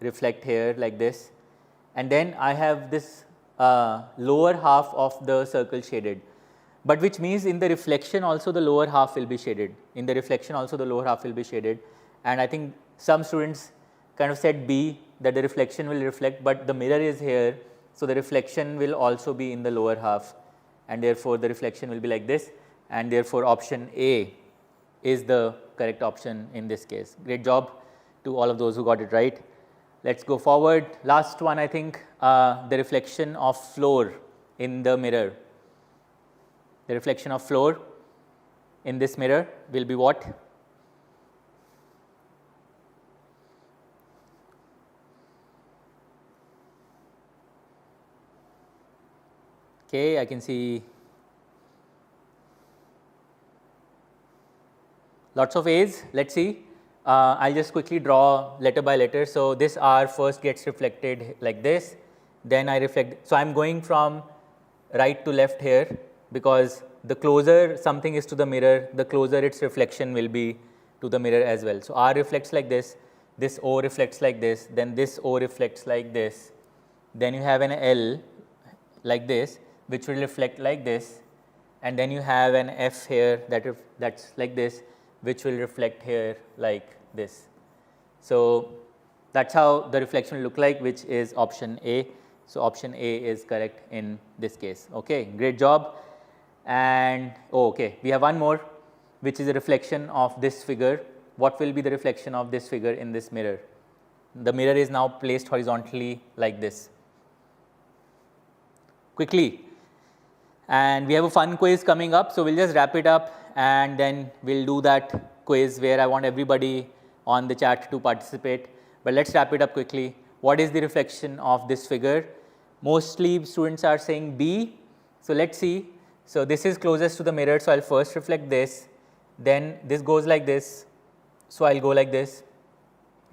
reflect here like this, and then I have this lower half of the circle shaded, but which means in the reflection also the lower half will be shaded. In the reflection also the lower half will be shaded, and I think some students kind of said B, that the reflection will reflect, but the mirror is here. So, the reflection will also be in the lower half, and therefore, the reflection will be like this, and therefore, option A is the correct option in this case. Great job to all of those who got it right. Let us go forward. Last one, I think the reflection of floor in the mirror. The reflection of floor in this mirror will be what? Okay, I can see lots of A's. Let's see. I'll just quickly draw letter by letter. So this R first gets reflected like this, then I reflect. So I'm going from right to left here, because the closer something is to the mirror, the closer its reflection will be to the mirror as well. So R reflects like this O reflects like this, then this O reflects like this, then you have an L like this, which will reflect like this, and then you have an F here that's like this, which will reflect here like this. So that's how the reflection will look like, which is option A. So option A is correct in this case. Okay, great job. And okay, we have one more, which is a reflection of this figure. What will be the reflection of this figure in this mirror? The mirror is now placed horizontally like this. Quickly. And we have a fun quiz coming up, so we'll just wrap it up and then we'll do that quiz where I want everybody on the chat to participate. But let's wrap it up quickly. What is the reflection of this figure? Mostly students are saying B. So let's see. So this is closest to the mirror, so I'll first reflect this, then this goes like this, so I'll go like this,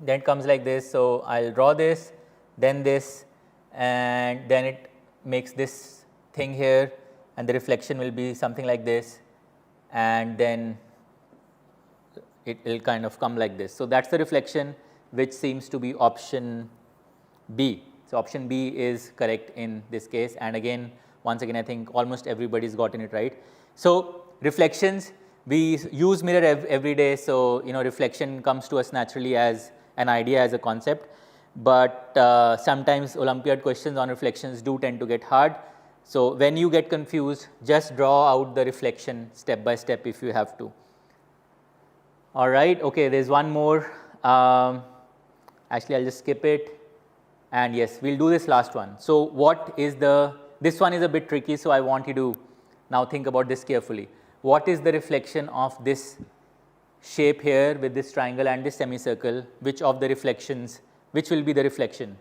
then it comes like this, so I'll draw this, and then it makes this thing here, and the reflection will be something like this, and then it will kind of come like this. So that's the reflection, which seems to be option B. So option B is correct in this case, and again, once again, I think almost everybody's gotten it right. So reflections, we use mirror every day, so reflection comes to us naturally as an idea, as a concept, but sometimes Olympiad questions on reflections do tend to get hard. So when you get confused, just draw out the reflection step by step if you have to. All right, okay, there's one more. Actually, I'll just skip it, and yes, we'll do this last one. So what is this one is a bit tricky, so I want you to now think about this carefully. What is the reflection of this shape here with this triangle and this semicircle? Which of the reflections, which will be the reflection?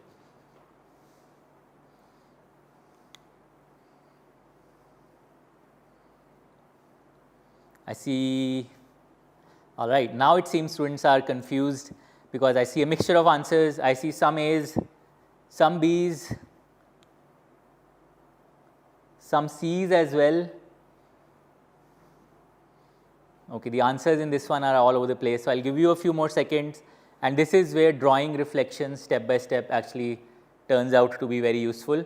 I see, all right, now it seems students are confused because I see a mixture of answers. I see some A's, some B's, some C's as well. Okay, the answers in this one are all over the place. So, I will give you a few more seconds, and this is where drawing reflections step by step actually turns out to be very useful.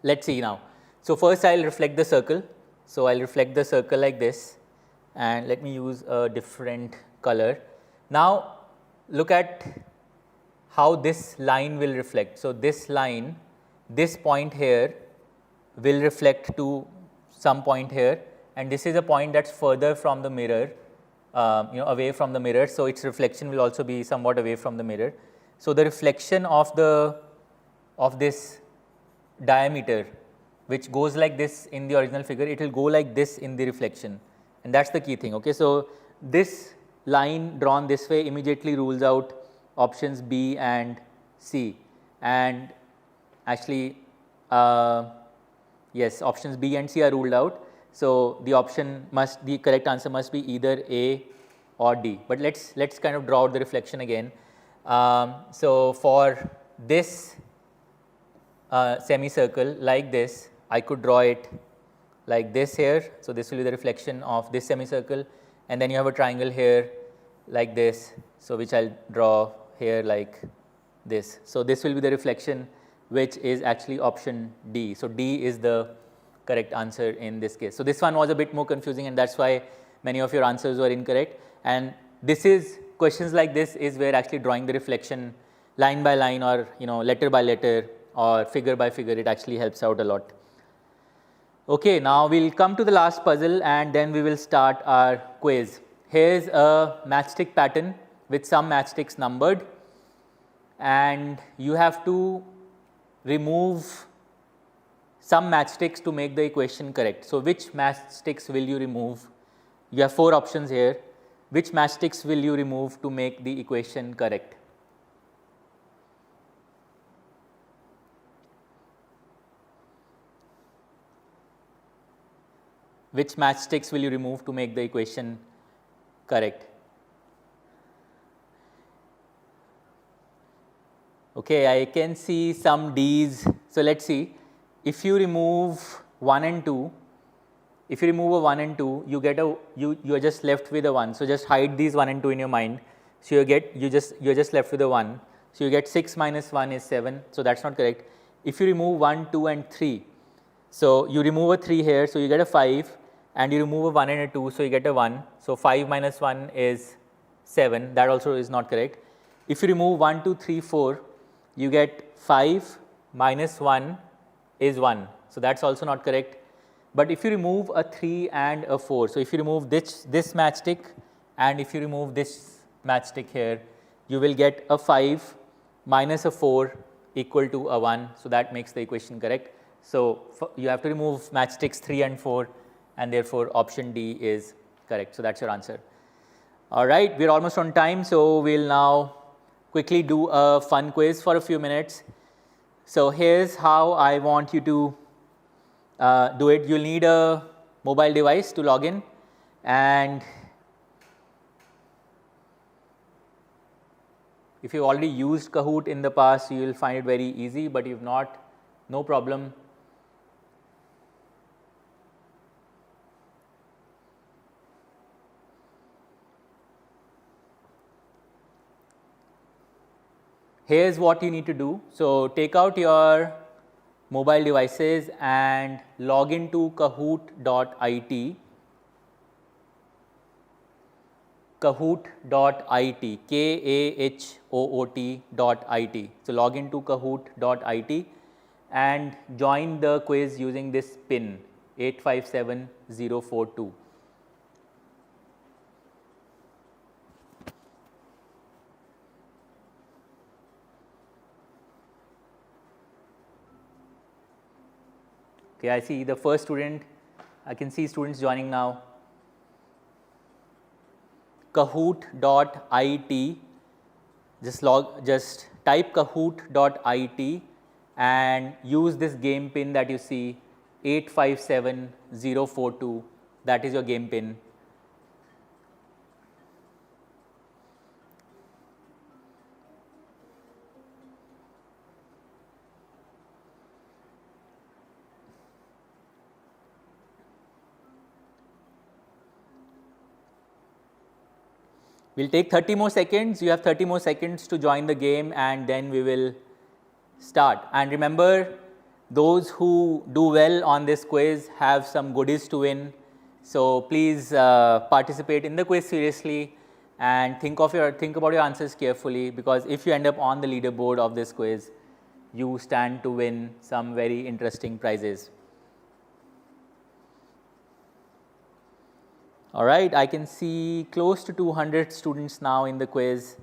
Let us see now. So, first I will reflect the circle. So, I will reflect the circle like this, and let me use a different color. Now, look at how this line will reflect. So, this line, this point here will reflect to some point here, and this is a point that is further from the mirror, away from the mirror. So, its reflection will also be somewhat away from the mirror. So, the reflection of this diameter, which goes like this in the original figure, it will go like this in the reflection, and that is the key thing. Okay. So, this line drawn this way immediately rules out options B and C, and actually yes, options B and C are ruled out. So, the correct answer must be either A or D, but let's kind of draw out the reflection again. So, for this semicircle like this, I could draw it like this here. So, this will be the reflection of this semicircle, and then you have a triangle here like this. So, which I will draw here like this. So, this will be the reflection, which is actually option D. So, D is the correct answer in this case. So, this one was a bit more confusing, and that is why many of your answers were incorrect, and this is questions like this is where actually drawing the reflection line by line, or letter by letter, or figure by figure, it actually helps out a lot. Okay, now we will come to the last puzzle, and then we will start our quiz. Here is a matchstick pattern with some matchsticks numbered, and you have to remove some matchsticks to make the equation correct. So, which matchsticks will you remove? You have 4 options here. Which matchsticks will you remove to make the equation correct? Which matchsticks will you remove to make the equation correct? Okay, I can see some D's. So, let us see. If you remove 1 and 2, if you remove a 1 and 2, you get you are just left with a 1. So, just hide these 1 and 2 in your mind. So, you are just left with a 1. So, you get 6 minus 1 is 7. So, that is not correct. If you remove 1, 2 and 3, so you remove a 3 here, so you get a 5, and you remove a 1 and a 2, so you get a 1. So, 5 minus 1 is 7, that also is not correct. If you remove 1, 2, 3, 4, you get 5 minus 1 is 1. So, that is also not correct. But if you remove a 3 and a 4, so if you remove this matchstick, and if you remove this matchstick here, you will get a 5 minus a 4 equal to a 1. So, that makes the equation correct. So, you have to remove matchsticks 3 and 4, and therefore, option D is correct. So, that is your answer. All right, we are almost on time. So, we will now quickly do a fun quiz for a few minutes. So, here is how I want you to do it. You will need a mobile device to log in, and if you have already used Kahoot in the past, you will find it very easy, but if not, no problem. Here is what you need to do. So, take out your mobile devices and log into kahoot.it, kahoot.it, kahoot.it. So, log into kahoot.it and join the quiz using this pin 857042. Okay, I see the first student, I can see students joining now. Kahoot.it, just type kahoot.it and use this game pin that you see 857042. That is your game pin. We'll take 30 more seconds. You have 30 more seconds to join the game, and then we will start. And remember, those who do well on this quiz have some goodies to win. So please participate in the quiz seriously and think about your answers carefully, because if you end up on the leaderboard of this quiz, you stand to win some very interesting prizes. All right, I can see close to 200 students now in the quiz,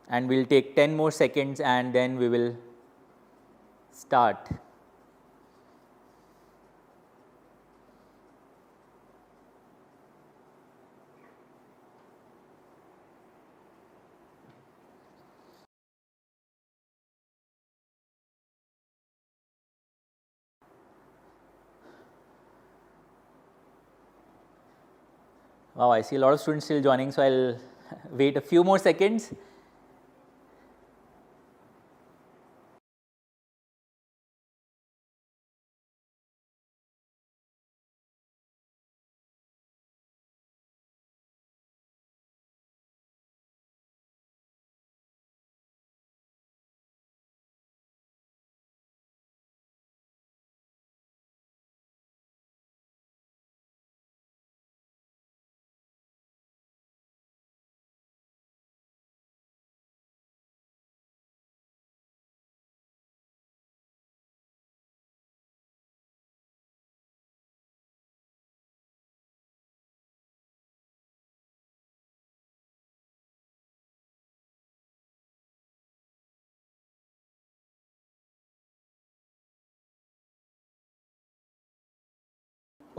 and we'll take 10 more seconds and then we will start. Wow, I see a lot of students still joining, so I'll wait a few more seconds.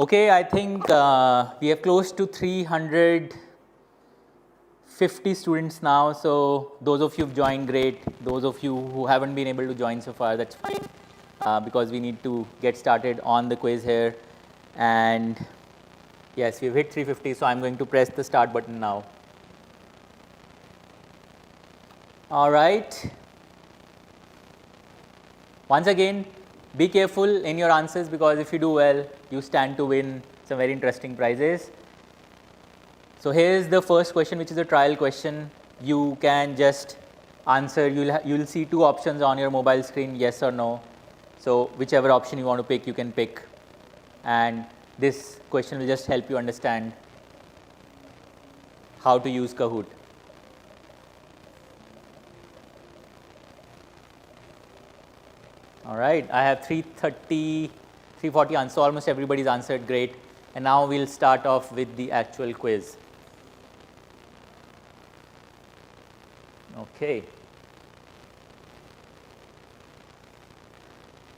Okay, I think we have close to 350 students now. So those of you who've joined, great. Those of you who haven't been able to join so far, that's fine, because we need to get started on the quiz here. And yes, we've hit 350, so I'm going to press the start button now. All right. Once again, be careful in your answers, because if you do well, you stand to win some very interesting prizes. So here's the first question, which is a trial question. You can just answer. You'll see two options on your mobile screen, yes or no. So whichever option you want to pick, you can pick. And this question will just help you understand how to use Kahoot. All right, I have 330, 340 answers, so almost everybody's answered, great. And now we'll start off with the actual quiz. Okay.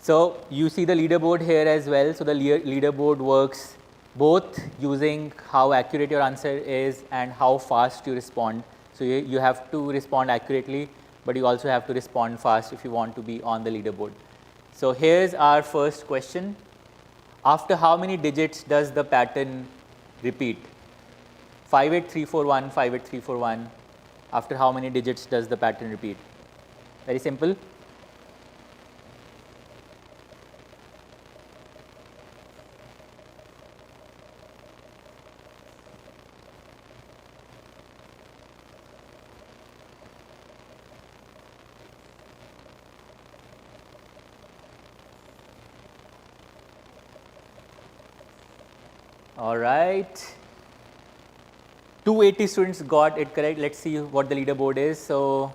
So you see the leaderboard here as well. So the leaderboard works both using how accurate your answer is and how fast you respond. So you have to respond accurately, but you also have to respond fast if you want to be on the leaderboard. So here's our first question. After how many digits does the pattern repeat? 58341, 58341. After how many digits does the pattern repeat? Very simple. All right. 280 students got it correct. Let's see what the leaderboard is. So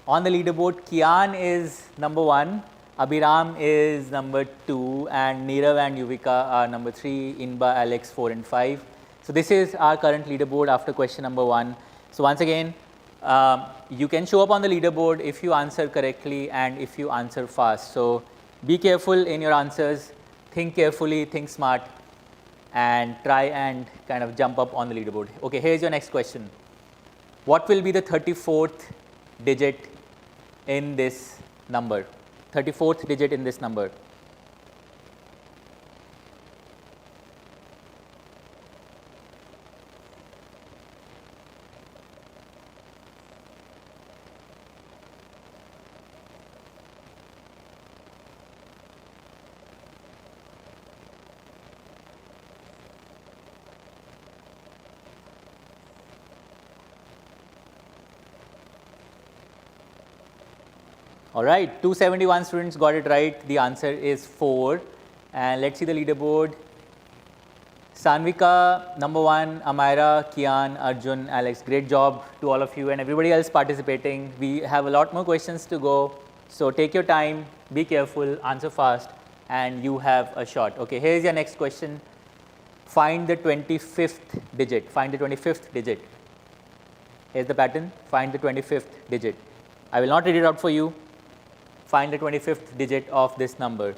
on the leaderboard, Kian is number 1, Abhiram is number 2, and Nirav and Yuvika are number 3, Inba, Alex 4 and 5. So this is our current leaderboard after question number 1. So once again, you can show up on the leaderboard if you answer correctly and if you answer fast. So be careful in your answers, think carefully, think smart, and try and kind of jump up on the leaderboard. Okay, here's your next question. What will be the 34th digit in this number? 34th digit in this number? All right, 271 students got it right. The answer is 4. And let's see the leaderboard. Sanvika, number 1, Amira, Kian, Arjun, Alex. Great job to all of you and everybody else participating. We have a lot more questions to go. So take your time, be careful, answer fast, and you have a shot. Okay, here's your next question. Find the 25th digit. Find the 25th digit. Here's the pattern. Find the 25th digit. I will not read it out for you. Find the 25th digit of this number.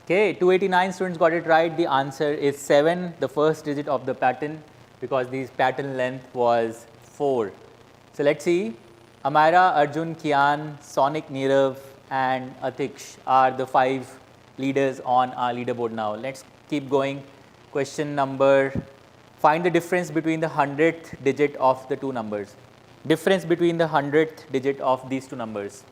Okay, 289 students got it right. The answer is 7, the first digit of the pattern, because the pattern length was 4. So let's see. Amira, Arjun, Kian, Sonic, Nirav, and Atiksh are the 5 leaders on our leaderboard now. Let's keep going. Question number, find the difference between the 100th digit of the two numbers. Difference between the 100th digit of these two numbers.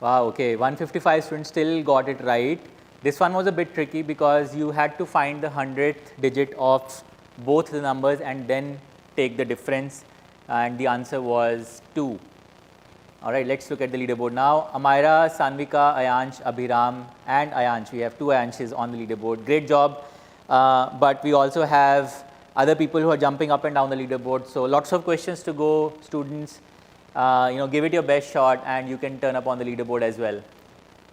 Wow, okay, 155 students still got it right. This one was a bit tricky because you had to find the 100th digit of both the numbers and then take the difference, and the answer was 2. All right, let's look at the leaderboard now. Amira, Sanvika, Ayansh, Abhiram, and Ayansh. We have 2 Ayanshes on the leaderboard. Great job. But we also have other people who are jumping up and down the leaderboard. So lots of questions to go, students. Give it your best shot and you can turn up on the leaderboard as well.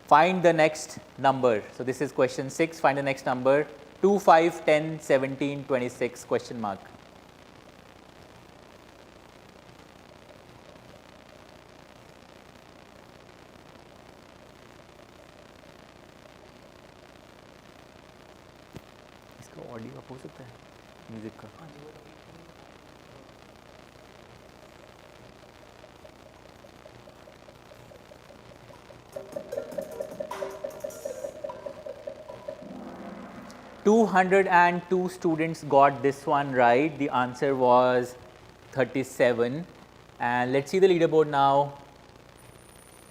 Find the next number. So this is question 6. Find the next number. 2, 5, 10, 17, 26, question mark. इसका audio up हो सकता है music का? 202 students got this one right. The answer was 37. And let's see the leaderboard now.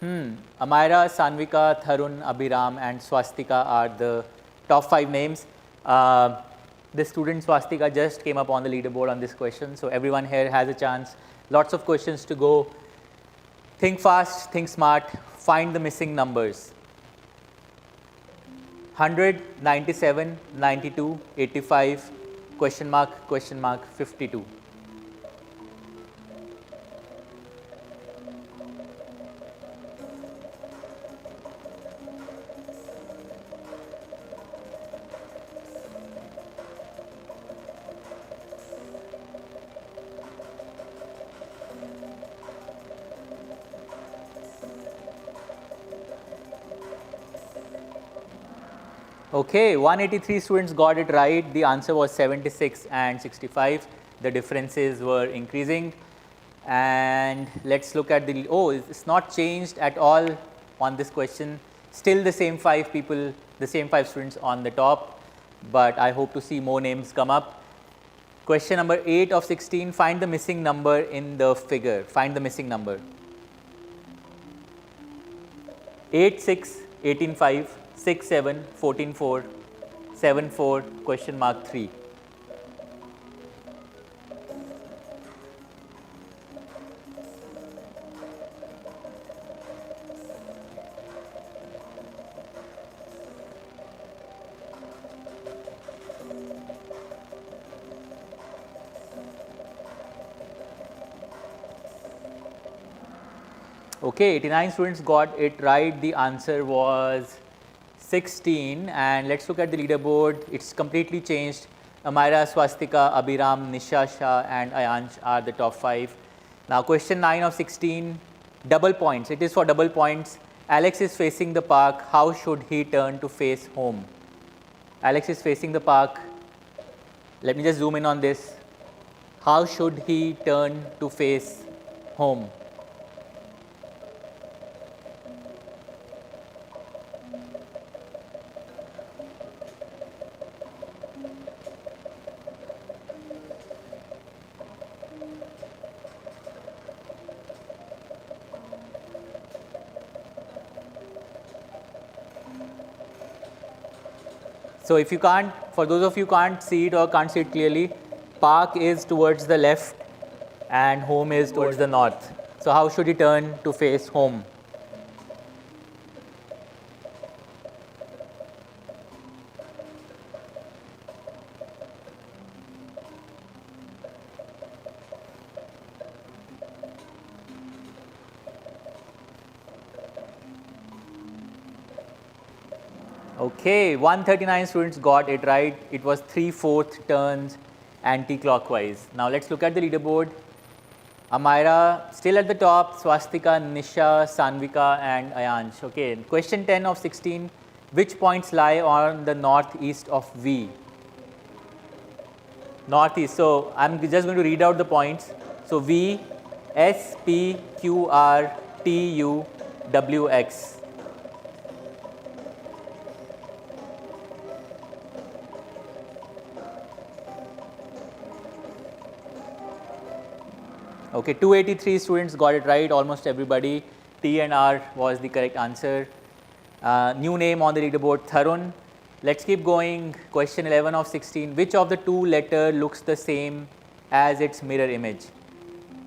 Amira, Sanvika, Tharun, Abhiram, and Swastika are the top 5 names. The student Swastika just came up on the leaderboard on this question. So everyone here has a chance. Lots of questions to go. Think fast, think smart, find the missing numbers. 100, 97, 92, 85, question mark, 52. Okay, 183 students got it right. The answer was 76 and 65. The differences were increasing. And let's look at the, it's not changed at all on this question. Still the same 5 people, the same 5 students on the top, but I hope to see more names come up. Question number 8 of 16, find the missing number in the figure. Find the missing number. 8, 6, 18, 5. 6, 7, 14, 4, 7, 4, question mark 3. Okay, 89 students got it right. The answer was 16. And let's look at the leaderboard. It's completely changed. Amira, Swastika, Abhiram, Nisha Shah and Ayansh are the top 5. Now question 9 of 16, double points. It is for double points. Alex is facing the park. How should he turn to face home? Alex is facing the park. Let me just zoom in on this. How should he turn to face home? So if you can't, for those of you who can't see it or can't see it clearly, park is towards the left and home is towards the north. So how should he turn to face home? Okay, 139 students got it right. It was 3/4 turns anti-clockwise. Now let's look at the leaderboard. Amira still at the top, Swastika, Nisha, Sanvika and Ayansh. Okay, question 10 of 16. Which points lie on the northeast of V? Northeast. So I'm just going to read out the points. So V, S, P, Q, R, T, U, W, X. Okay, 283 students got it right, almost everybody. T and R was the correct answer. New name on the leaderboard, Thornton. Let's keep going. Question 11 of 16. Which of the two letter looks the same as its mirror image?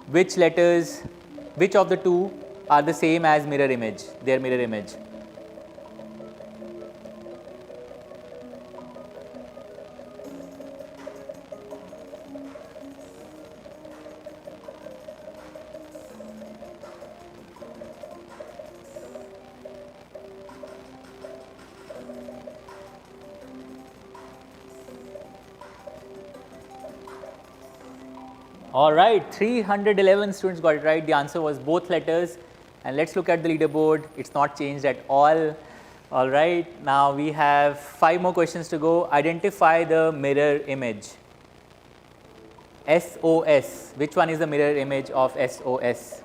Which of the two are the same as mirror image, their mirror image? All right, 311 students got it right. The answer was both letters. And let's look at the leaderboard. It's not changed at all. All right, now we have 5 more questions to go. Identify the mirror image. SOS. Which one is the mirror image of SOS?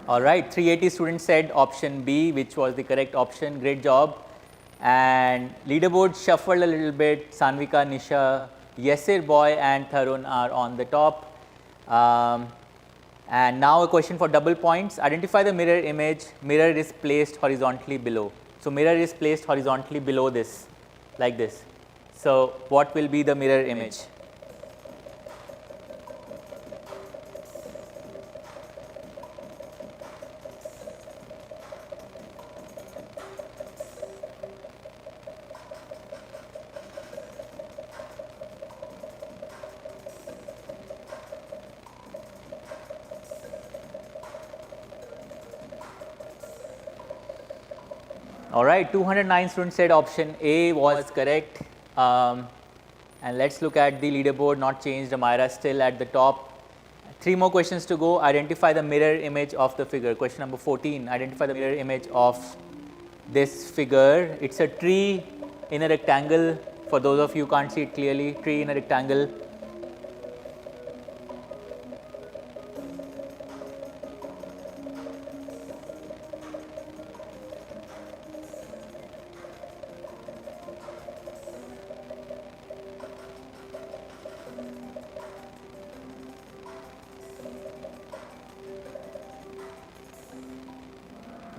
All right, 380 students said option B, which was the correct option. Great job. And leaderboard shuffled a little bit. Sanvika, Nisha, Yesir Boy and Tharun are on the top. And now a question for double points. Identify the mirror image. Mirror is placed horizontally below. So mirror is placed horizontally below this, like this. So what will be the mirror image? All right, 209 students said option A was correct. And let's look at the leaderboard, not changed. Amira still at the top. 3 more questions to go. Identify the mirror image of the figure. Question number 14. Identify the mirror image of this figure. It's a tree in a rectangle. For those of you who can't see it clearly, tree in a rectangle.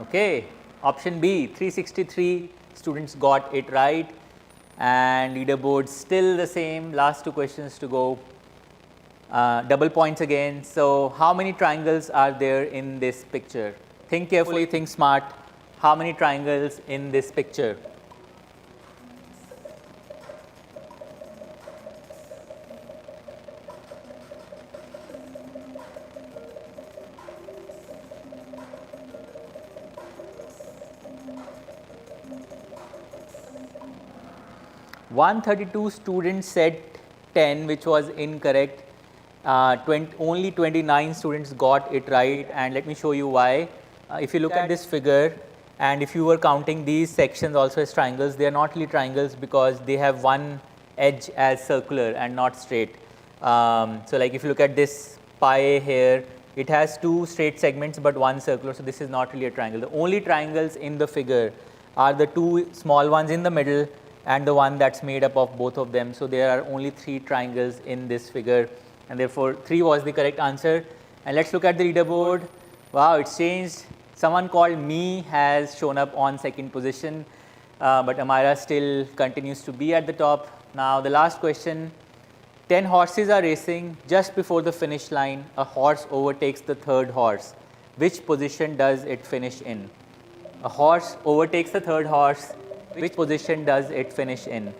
Okay, option B, 363 students got it right, and leaderboard still the same. Last 2 questions to go. Double points again. So how many triangles are there in this picture? Think carefully, think smart. How many triangles in this picture? (132) students said 10, which was incorrect. Only 29 students got it right, and let me show you why. If you look at this figure, and if you were counting these sections also as triangles, they are not really triangles because they have one edge as circular and not straight. So like if you look at this pie here, it has 2 straight segments but 1 circular, so this is not really a triangle. The only triangles in the figure are the 2 small ones in the middle and the one that's made up of both of them. So there are only 3 triangles in this figure, and therefore 3 was the correct answer. And let's look at the leaderboard. Wow, it's changed. Someone called me has shown up on 2nd position, but Amira still continues to be at the top. Now the last question. 10 horses are racing. Just before the finish line, a horse overtakes the 3rd horse. Which position does it finish in? A horse overtakes the 3rd horse. Which position does it finish in?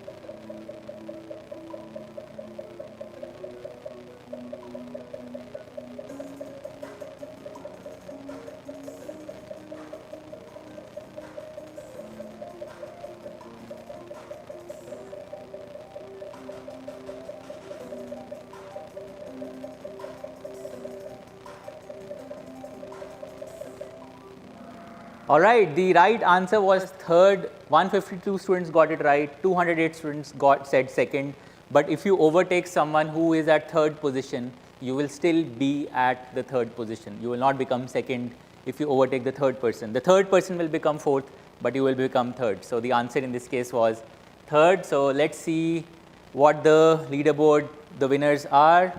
All right, the right answer was 3rd. 152 students got it right, 208 students said 2nd. But if you overtake someone who is at 3rd position, you will still be at the 3rd position. You will not become 2nd if you overtake the 3rd person. The 3rd person will become 4th, but you will become 3rd. So the answer in this case was 3rd. So let's see what the leaderboard, the winners are.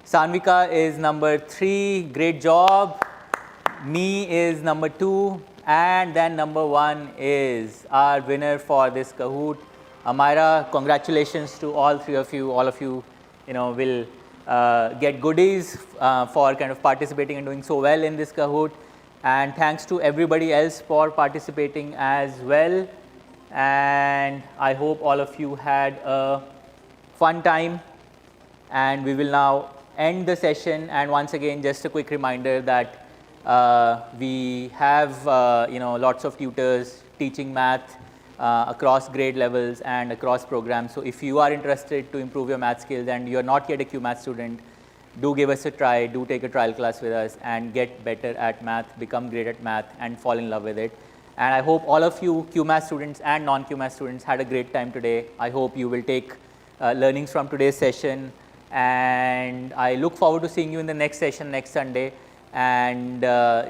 Sanvika is number 3, great job. Me is number 2, and then number 1 is our winner for this Kahoot. Amira, congratulations to all 3 of you. All of you, will get goodies for kind of participating and doing so well in this Kahoot. And thanks to everybody else for participating as well. And I hope all of you had a fun time. And we will now end the session. And once again, just a quick reminder that we have lots of tutors teaching math across grade levels and across programs. So if you are interested to improve your math skills and you are not yet a Cuemath student, do give us a try, do take a trial class with us and get better at math, become great at math and fall in love with it. And I hope all of you Cuemath students and non-Cuemath students had a great time today. I hope you will take learnings from today's session, and I look forward to seeing you in the next session next Sunday. And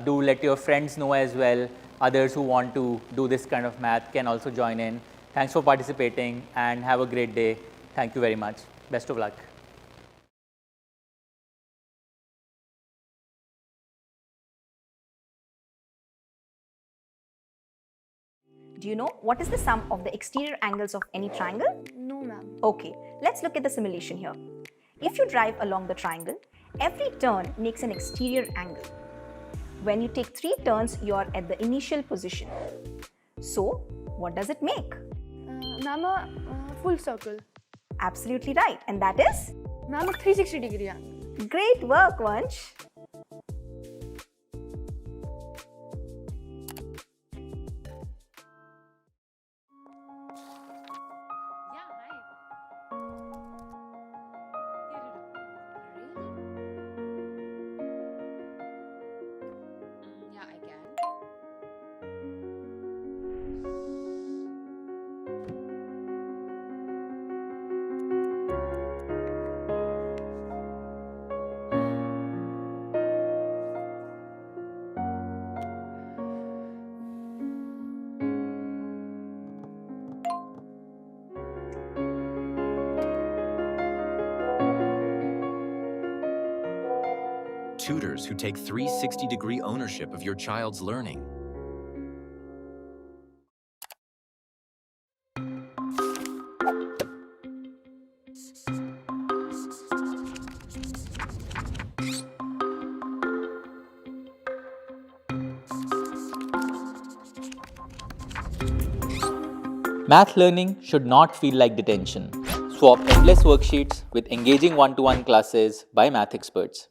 do let your friends know as well. Others who want to do this kind of math can also join in. Thanks for participating and have a great day. Thank you very much. Best of luck. Do you know what is the sum of the exterior angles of any triangle? No, ma'am. Okay, let's look at the simulation here. If you drive along the triangle, every turn makes an exterior angle. When you take 3 turns, you are at the initial position. So, what does it make? Ma'am, a full circle. Absolutely right. And that is? Ma'am, a 360-degree angle. Great work, Vansh. Yeah, hi. Yeah, I can. Tutors who take 360-degree ownership of your child's learning. Math learning should not feel like detention. Swap endless worksheets with engaging one-to-one classes by math experts.